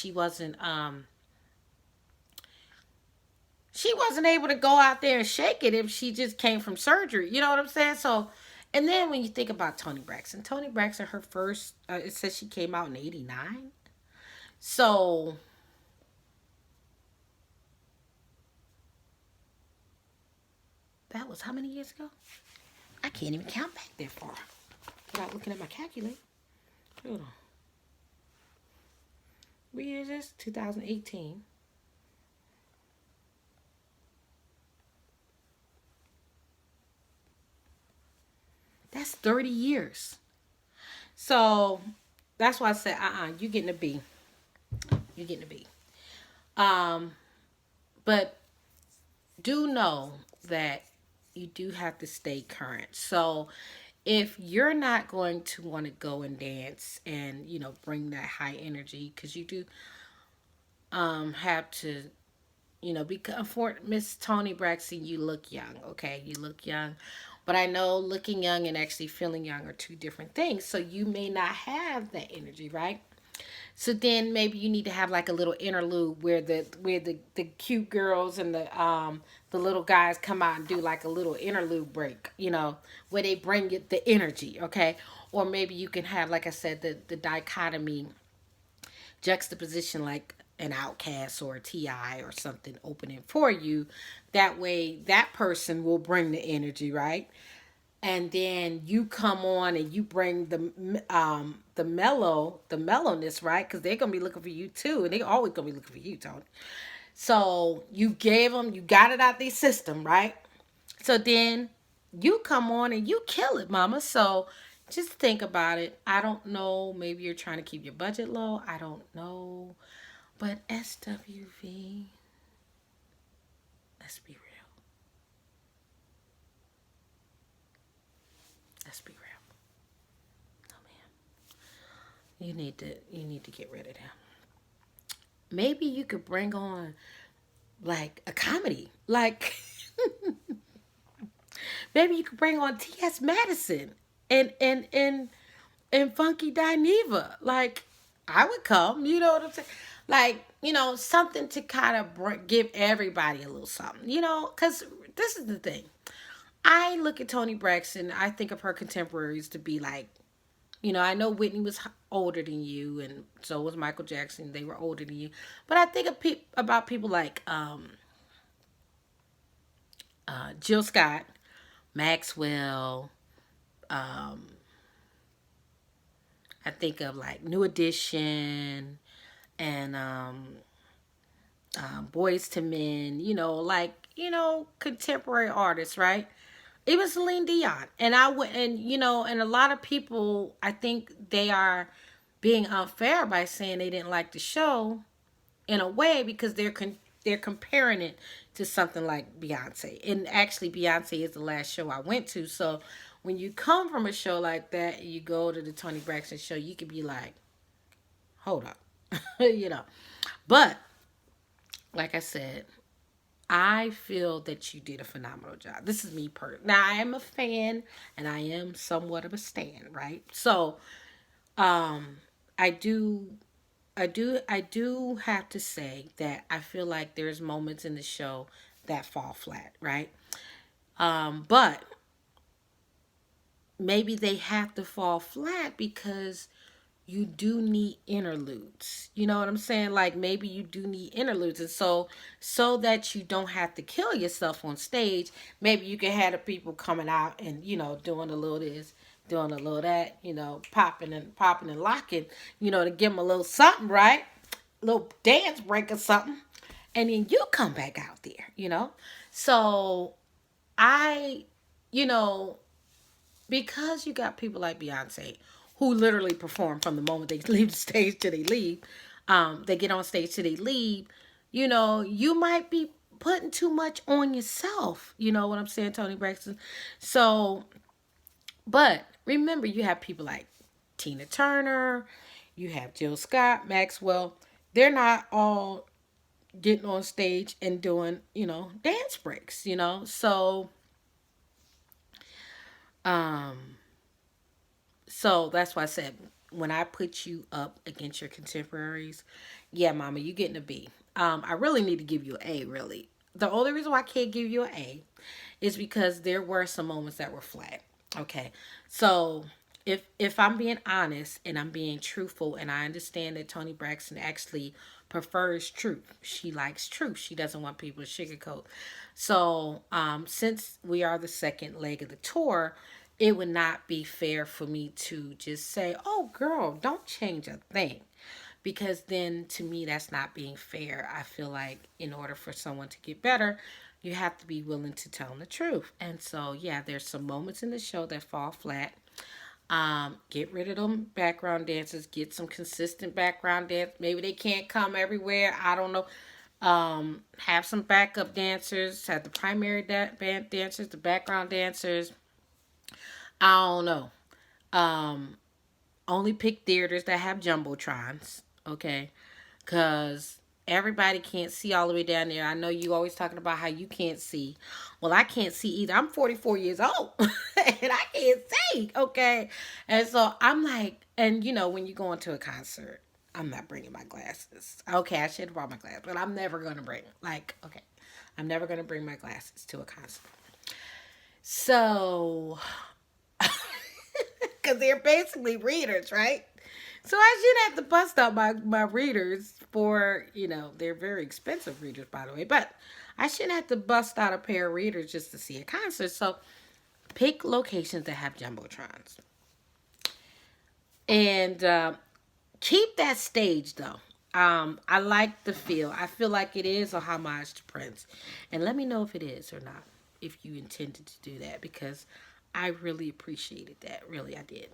she wasn't able to go out there and shake it if she just came from surgery. You know what I'm saying? So, and then when you think about Toni Braxton, her first, it says she came out in '89. So that was how many years ago? I can't even count back that far without looking at my calculator. Hold on. What year is this? 2018. That's 30 years. So that's why I said, you're getting a B. You're getting a B. Um, but do know that you do have to stay current. So if you're not going to want to go and dance and bring that high energy, because you do have to, because for Miss Toni Braxton, you look young. Okay, you look young, but I know looking young and actually feeling young are two different things. So you may not have that energy, right? So then maybe you need to have like a little interlude where the cute girls and the little guys come out and do like a little interlude break, where they bring it the energy, okay? Or maybe you can have, like I said, the dichotomy juxtaposition, like an Outcast or a Ti or something opening for you. That way that person will bring the energy, right? And then you come on and you bring the mellowness, right? Because they're gonna be looking for you too, and they always gonna be looking for you, Toni. So you gave them, you got it out their system, right? So then you come on and you kill it, mama. So just think about it. I don't know, maybe you're trying to keep your budget low, I don't know, but SWV, let's be real, let's be real. Oh man, you need to get rid of them. Maybe you could bring on like a comedy. Like maybe you could bring on T.S. Madison and Funky Dineva. Like I would come, you know what I'm saying? Like, something to kind of give everybody a little something, because this is the thing. I look at Toni Braxton, I think of her contemporaries to be like, I know Whitney was older than you, and so was Michael Jackson. They were older than you, but I think about people like Jill Scott, Maxwell. Um, I think of like New Edition and Boys to Men. Contemporary artists, right? Even Celine Dion, and I would, and a lot of people, I think they are being unfair by saying they didn't like the show in a way because they're comparing it to something like Beyonce. And actually Beyonce is the last show I went to. So when you come from a show like that, you go to the Toni Braxton show, you could be like, hold up. But like I said, I feel that you did a phenomenal job. This is me now I am a fan and I am somewhat of a stan, right? So um I do I do have to say that I feel like there's moments in the show that fall flat, right? But maybe they have to fall flat because you do need interludes. You know what I'm saying? Like maybe you do need interludes. And so that you don't have to kill yourself on stage, maybe you can have the people coming out and, doing a little this, doing a little that, popping and locking, to give them a little something, right? A little dance break or something. And then you come back out there. So I, you know, because you got people like Beyonce who literally perform from the moment they leave the stage till they leave, they get on stage till they leave, you might be putting too much on yourself. You know what I'm saying, Toni Braxton? So, but remember, you have people like Tina Turner, you have Jill Scott, Maxwell. They're not all getting on stage and doing, dance breaks. So, um, So that's why I said when I put you up against your contemporaries, yeah, mama, you getting a B. I really need to give you an A, really. the only reason why I can't give you an A is because there were some moments that were flat. Okay. So if I'm being honest and I'm being truthful, and I understand that Toni Braxton actually prefers truth. She likes truth. She doesn't want people to sugarcoat. So since we are the second leg of the tour, it would not be fair for me to just say, "Oh, girl, don't change a thing." Because then to me that's not being fair. I feel like in order for someone to get better, you have to be willing to tell them the truth. And so yeah, there's some moments in the show that fall flat. Get rid of them background dancers, get some consistent background dance. Maybe they can't come everywhere, I don't know. Have some backup dancers, have the primary band dancers, the background dancers. I don't know. um Only pick theaters that have jumbotrons, okay? Because everybody can't see all the way down there. I know you always talking about how you can't see. Well, I can't see either. I'm 44 years old and I can't see, okay? And so I'm like, and you know, when you go into a concert, I'm not bringing my glasses. Okay, I should have brought my glasses, but I'm never going to bring, like, okay, I'm never going to bring my glasses to a concert. So, because they're basically readers, right? So I shouldn't have to bust out my readers for, they're very expensive readers, by the way, but I shouldn't have to bust out a pair of readers just to see a concert. So pick locations that have jumbotrons. And keep that stage, though. I like the feel. I feel like it is a homage to Prince. And let me know if it is or not, if you intended to do that, because I really appreciated that. Really, I did.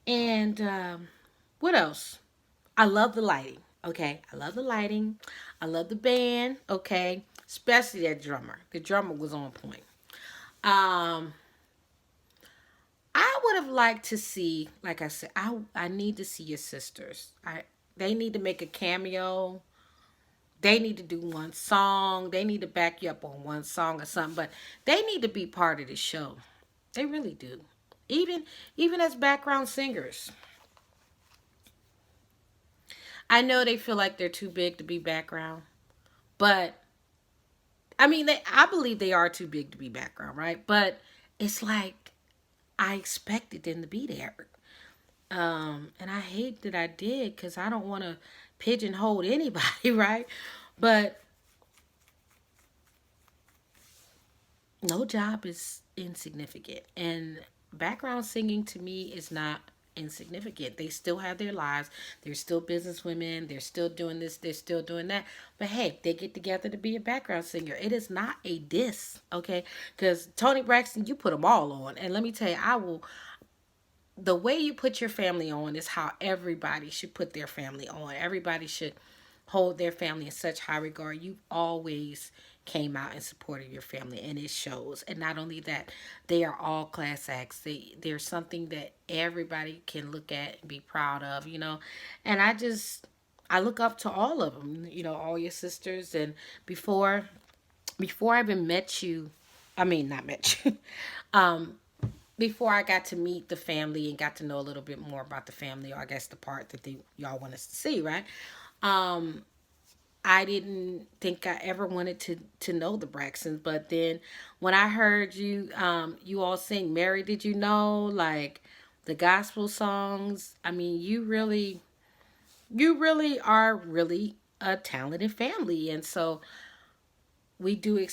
And what else? I love the lighting. Okay, I love the lighting. I love the band. Okay, especially that drummer. The drummer was on point. Um, I would have liked to see, like I said, I need to see your sisters. They need to make a cameo. They need to do one song. They need to back you up on one song or something. But they need to be part of the show. They really do. Even even as background singers. I know they feel like they're too big to be background, but I mean, I believe they are too big to be background, right? But it's like I expected them to be there, and I hate that I did because I don't want to pigeonhole anybody, right? But no job is insignificant, and background singing to me is not insignificant. They still have their lives. They're still business women. They're still doing this. They're still doing that. But hey, they get together to be a background singer. It is not a diss, okay? Because Toni Braxton, you put them all on, and let me tell you, I will. The way you put your family on is how everybody should put their family on. Everybody should hold their family in such high regard. You always came out in support of your family, and it shows. And not only that, they are all class acts. They're something that everybody can look at and be proud of, And I look up to all of them, all your sisters. And before I even met you, I mean not met you, um, before I got to meet the family and got to know a little bit more about the family, or I guess the part that y'all want us to see, right? Um, I didn't think I ever wanted to know the Braxtons, but then when I heard you all sing "Mary, Did You Know," like the gospel songs, I mean, you really are really a talented family, and so we do.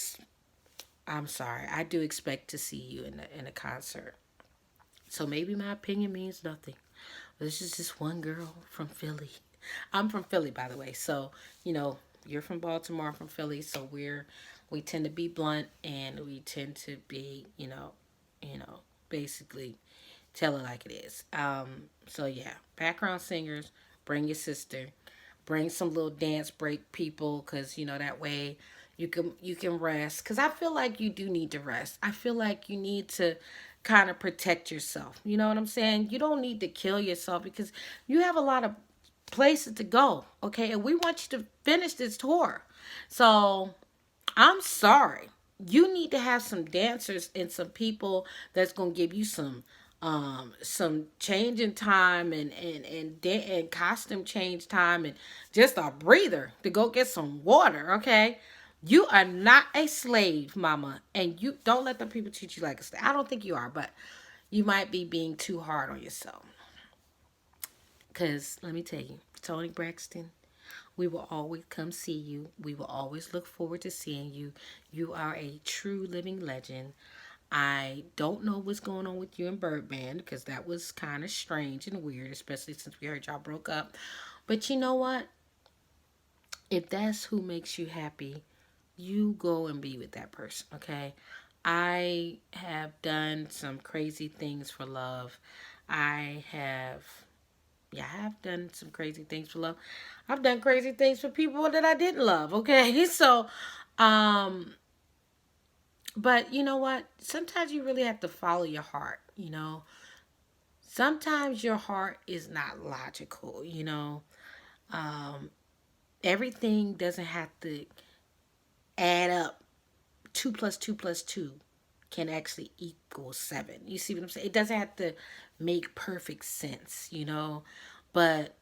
I'm sorry, I do expect to see you in a concert. So maybe my opinion means nothing. This is just one girl from Philly. I'm from Philly, by the way. So, you're from Baltimore, I'm from Philly. So we tend to be blunt, and we tend to be, basically tell it like it is. So yeah, background singers, bring your sister, bring some little dance break people, cause that way you can rest. Cause I feel like you do need to rest. I feel like you need to kind of protect yourself. You know what I'm saying? You don't need to kill yourself because you have a lot of places to go. Okay, and we want you to finish this tour. So I'm sorry. You need to have some dancers and some people that's gonna give you some change in time and costume change time and just a breather to go get some water, okay? You are not a slave, mama. And you don't let the people treat you like a slave. I don't think you are, but you might be being too hard on yourself. Because let me tell you, Toni Braxton, we will always come see you. We will always look forward to seeing you. You are a true living legend. I don't know what's going on with you and Birdman because that was kind of strange and weird, especially since we heard y'all broke up. But you know what? If that's who makes you happy, you go and be with that person, okay? I have done some crazy things for love. I have, yeah, I have done some crazy things for love. I've done crazy things for people that I didn't love, okay? So, um, but you know what? Sometimes you really have to follow your heart, you know? Sometimes your heart is not logical, you know? Um, Everything doesn't have to add up. 2 plus 2 plus 2 can actually equal 7. You see what I'm saying? It doesn't have to make perfect sense, you know? But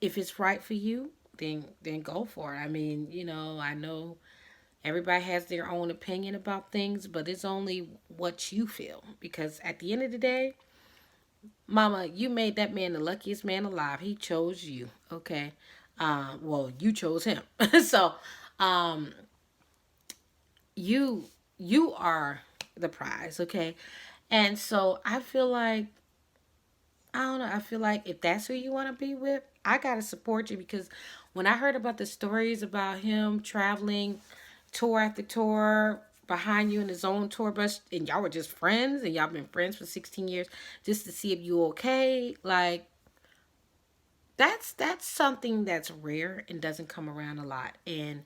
if it's right for you, then go for it. I mean, you know, I know everybody has their own opinion about things, but it's only what you feel. Because at the end of the day, mama, you made that man the luckiest man alive. He chose you, okay? Well, you chose him. So, um, you you are the prize, okay? And so I feel like I don't know. I feel like if that's who you want to be with, I gotta support you because when I heard about the stories about him traveling tour after tour behind you in his own tour bus, and y'all were just friends, and y'all been friends for 16 years just to see if you okay, like that's something that's rare and doesn't come around a lot. And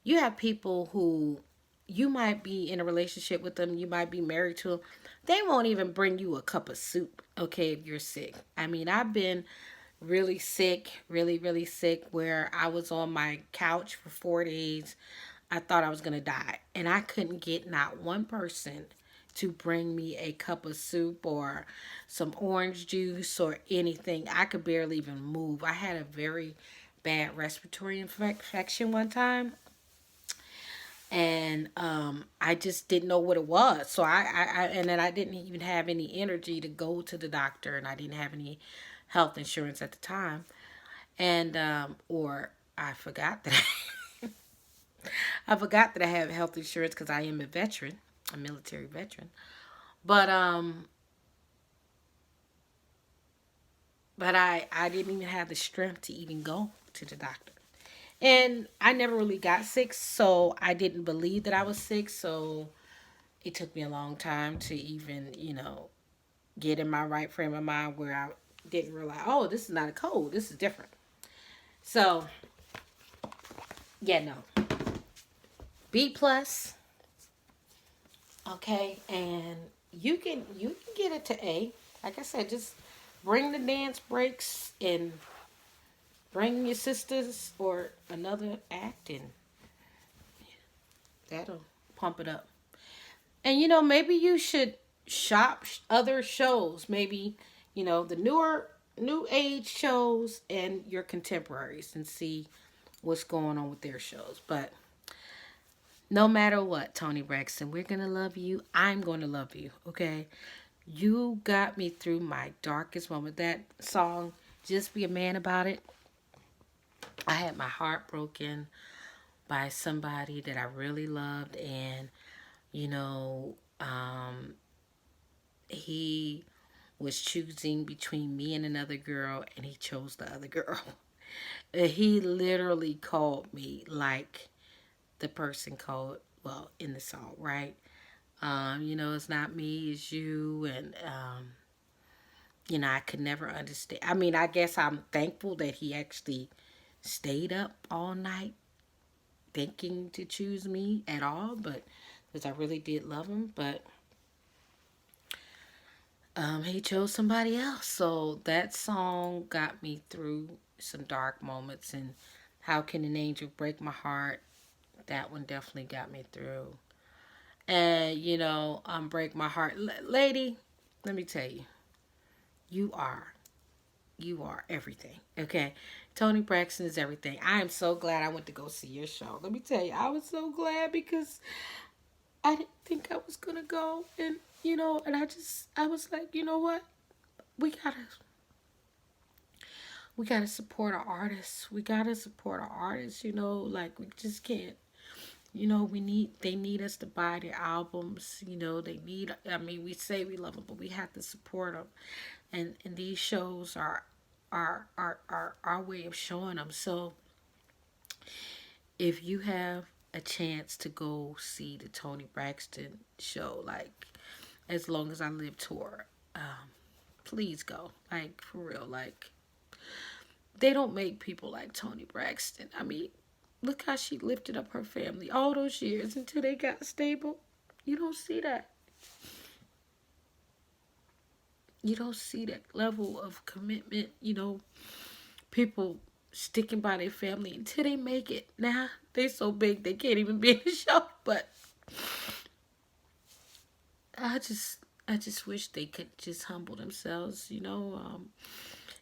you have people who you might be in a relationship with them, you might be married to them. They won't even bring you a cup of soup, okay, if you're sick. I mean, I've been really sick, really, really sick, where I was on my couch for 4 days. I thought I was going to die. And I couldn't get not one person to bring me a cup of soup or some orange juice or anything. I could barely even move. I had a very bad respiratory infection one time, and I just didn't know what it was. So and then I didn't even have any energy to go to the doctor, and I didn't have any health insurance at the time, and or I forgot that I forgot that I have health insurance because I am a veteran, a military veteran. But I didn't even have the strength to even go to the doctor. And I never really got sick, so I didn't believe that I was sick. So it took me a long time to even, get in my right frame of mind where I didn't realize, oh, this is not a cold. This is different. So, yeah, no. B plus, okay, and you can get it to A. Like I said, just bring the dance breaks and bring your sisters or another act, and that'll pump it up. And maybe you should shop other shows. Maybe the new age shows and your contemporaries, and see what's going on with their shows. But no matter what, Toni Braxton, we're gonna love you. I'm gonna love you. Okay, you got me through my darkest moment. That song, "Just Be a Man About It." I had my heart broken by somebody that I really loved, and you know, he was choosing between me and another girl, and he chose the other girl. He literally called me like the person called, well, in the song, right? It's not me, it's you. And I could never understand. I mean, I guess I'm thankful that he actually stayed up all night thinking to choose me at all, but because I really did love him. But he chose somebody else. So that song got me through some dark moments. And "How Can an Angel Break My Heart?" That one definitely got me through. And "Break My Heart," lady. Let me tell you, you are you are everything. Okay, Toni Braxton is everything. I am so glad I went to go see your show. Let me tell you, I was so glad because I didn't think I was gonna go, and and I was like, you know what, we gotta we gotta support our artists. We gotta support our artists. Like we just can't. They need us to buy their albums. They need. I mean, we say we love them, but we have to support them, and these shows are our way of showing them. So if you have a chance to go see the Toni Braxton show, like As Long as I Live tour, please go. Like for real, like they don't make people like Toni Braxton. I mean, look how she lifted up her family all those years until they got stable. You don't see that. You don't see that level of commitment. People sticking by their family until they make it. Now they so big they can't even be in the show. But I just wish they could just humble themselves.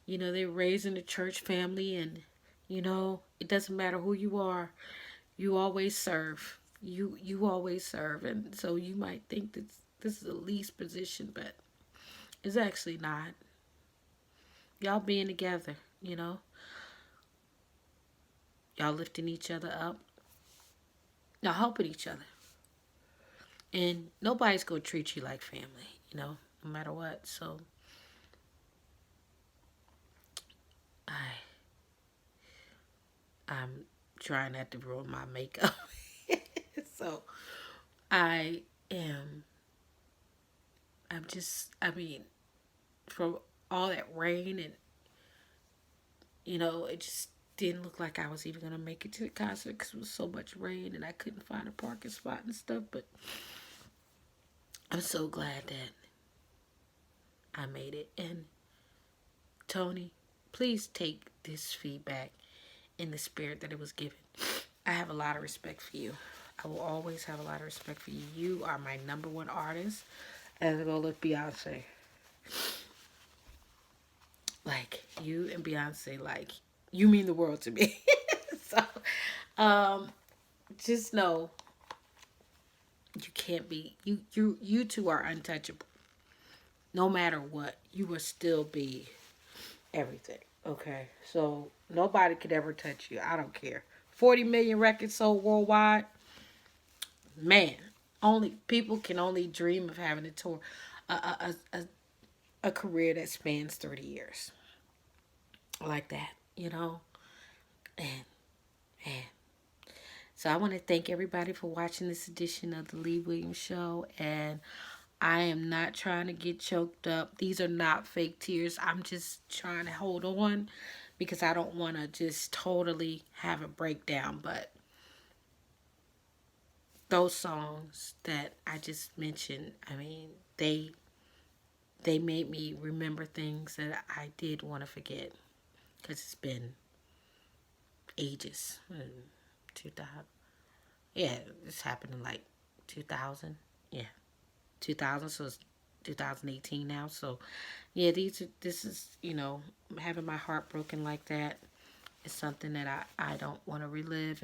They're raised in a church family, and it doesn't matter who you are. You always serve. You always serve, and so you might think that this is the least position, but it's actually not. Y'all being together, y'all lifting each other up, y'all helping each other, and nobody's gonna treat you like family, no matter what. So I I'm trying not to ruin my makeup, so I am. I'm just. I mean, from all that rain and it just didn't look like I was even gonna make it to the concert because it was so much rain and I couldn't find a parking spot and stuff. But I'm so glad that I made it. And Toni, please take this feedback in the spirit that it was given. I have a lot of respect for you. I will always have a lot of respect for you. You are my number one artist, as well as Beyonce. Like you and Beyonce, like you mean the world to me. So, um, just know you can't be you two are untouchable. No matter what, you will still be everything. Okay, so nobody could ever touch you. I don't care. 40 million records sold worldwide. Man, only people can only dream of having a tour, a career that spans 30 years like that. And and so I want to thank everybody for watching this edition of the Lee Williams Show. And I am not trying to get choked up. These are not fake tears. I'm just trying to hold on because I don't want to just totally have a breakdown. But those songs that I just mentioned, I mean, they made me remember things that I did want to forget because it's been ages. 2000. Yeah, this happened in like 2000. Yeah, 2000. So it's 2018 now. So yeah, this is having my heart broken like that is something that I don't want to relive,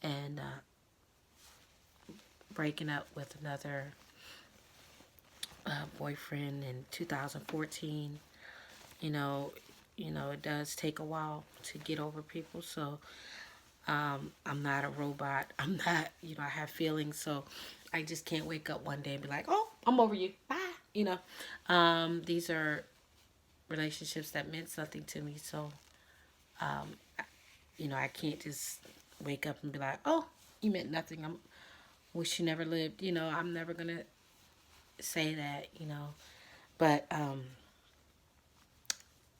and breaking up with another boyfriend in 2014. You know, it does take a while to get over people. So I'm not a robot. I'm not, I have feelings. So I just can't wake up one day and be like, oh, I'm over you. Bye. These are relationships that meant something to me. So, um, I can't just wake up and be like, oh, you meant nothing. I wish you never lived. I'm never going to say that. But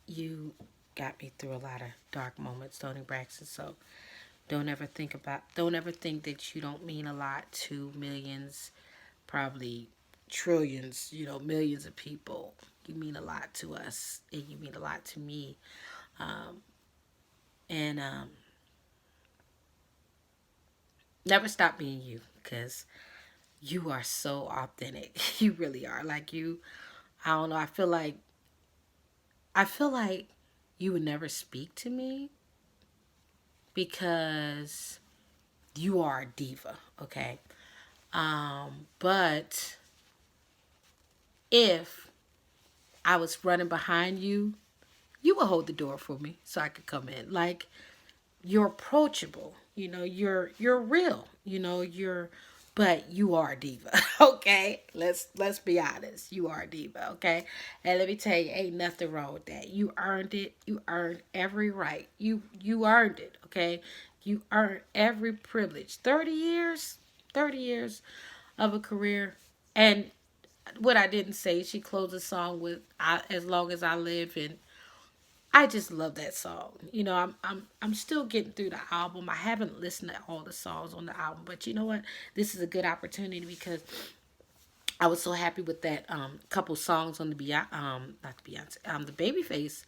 you got me through a lot of dark moments, Toni Braxton. So don't ever think that you don't mean a lot to millions, probably trillions, millions of people. You mean a lot to us, and you mean a lot to me. Um, and never stop being you, because you are so authentic. You really are. Like I don't know. I feel like you would never speak to me because you are a diva, okay? But if I was running behind you, you would hold the door for me so I could come in. Like, you're approachable, you're real, but you are a diva. Okay, let's be honest, you are a diva. Okay, and let me tell you, ain't nothing wrong with that. You earned it. You earned every right. You earned it. Okay, you earned every privilege. 30 years of a career. And what I didn't say, she closed the song with As Long As I Live. And I just love that song. I'm still getting through the album. I haven't listened to all the songs on the album, but you know what? This is a good opportunity because I was so happy with that couple songs on the not the Beyonce, the Babyface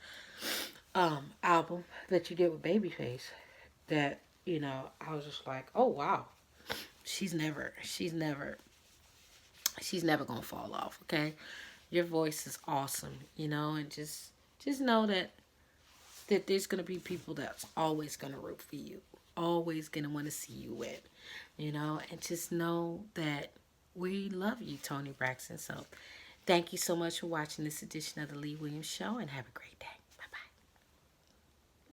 album that you did with Babyface. That I was just like, oh wow, she's never gonna fall off. Okay, your voice is awesome. And just know that there's going to be people that's always going to root for you, always going to want to see you win, and just know that we love you, Toni Braxton. So thank you so much for watching this edition of the Lee Williams Show, and have a great day.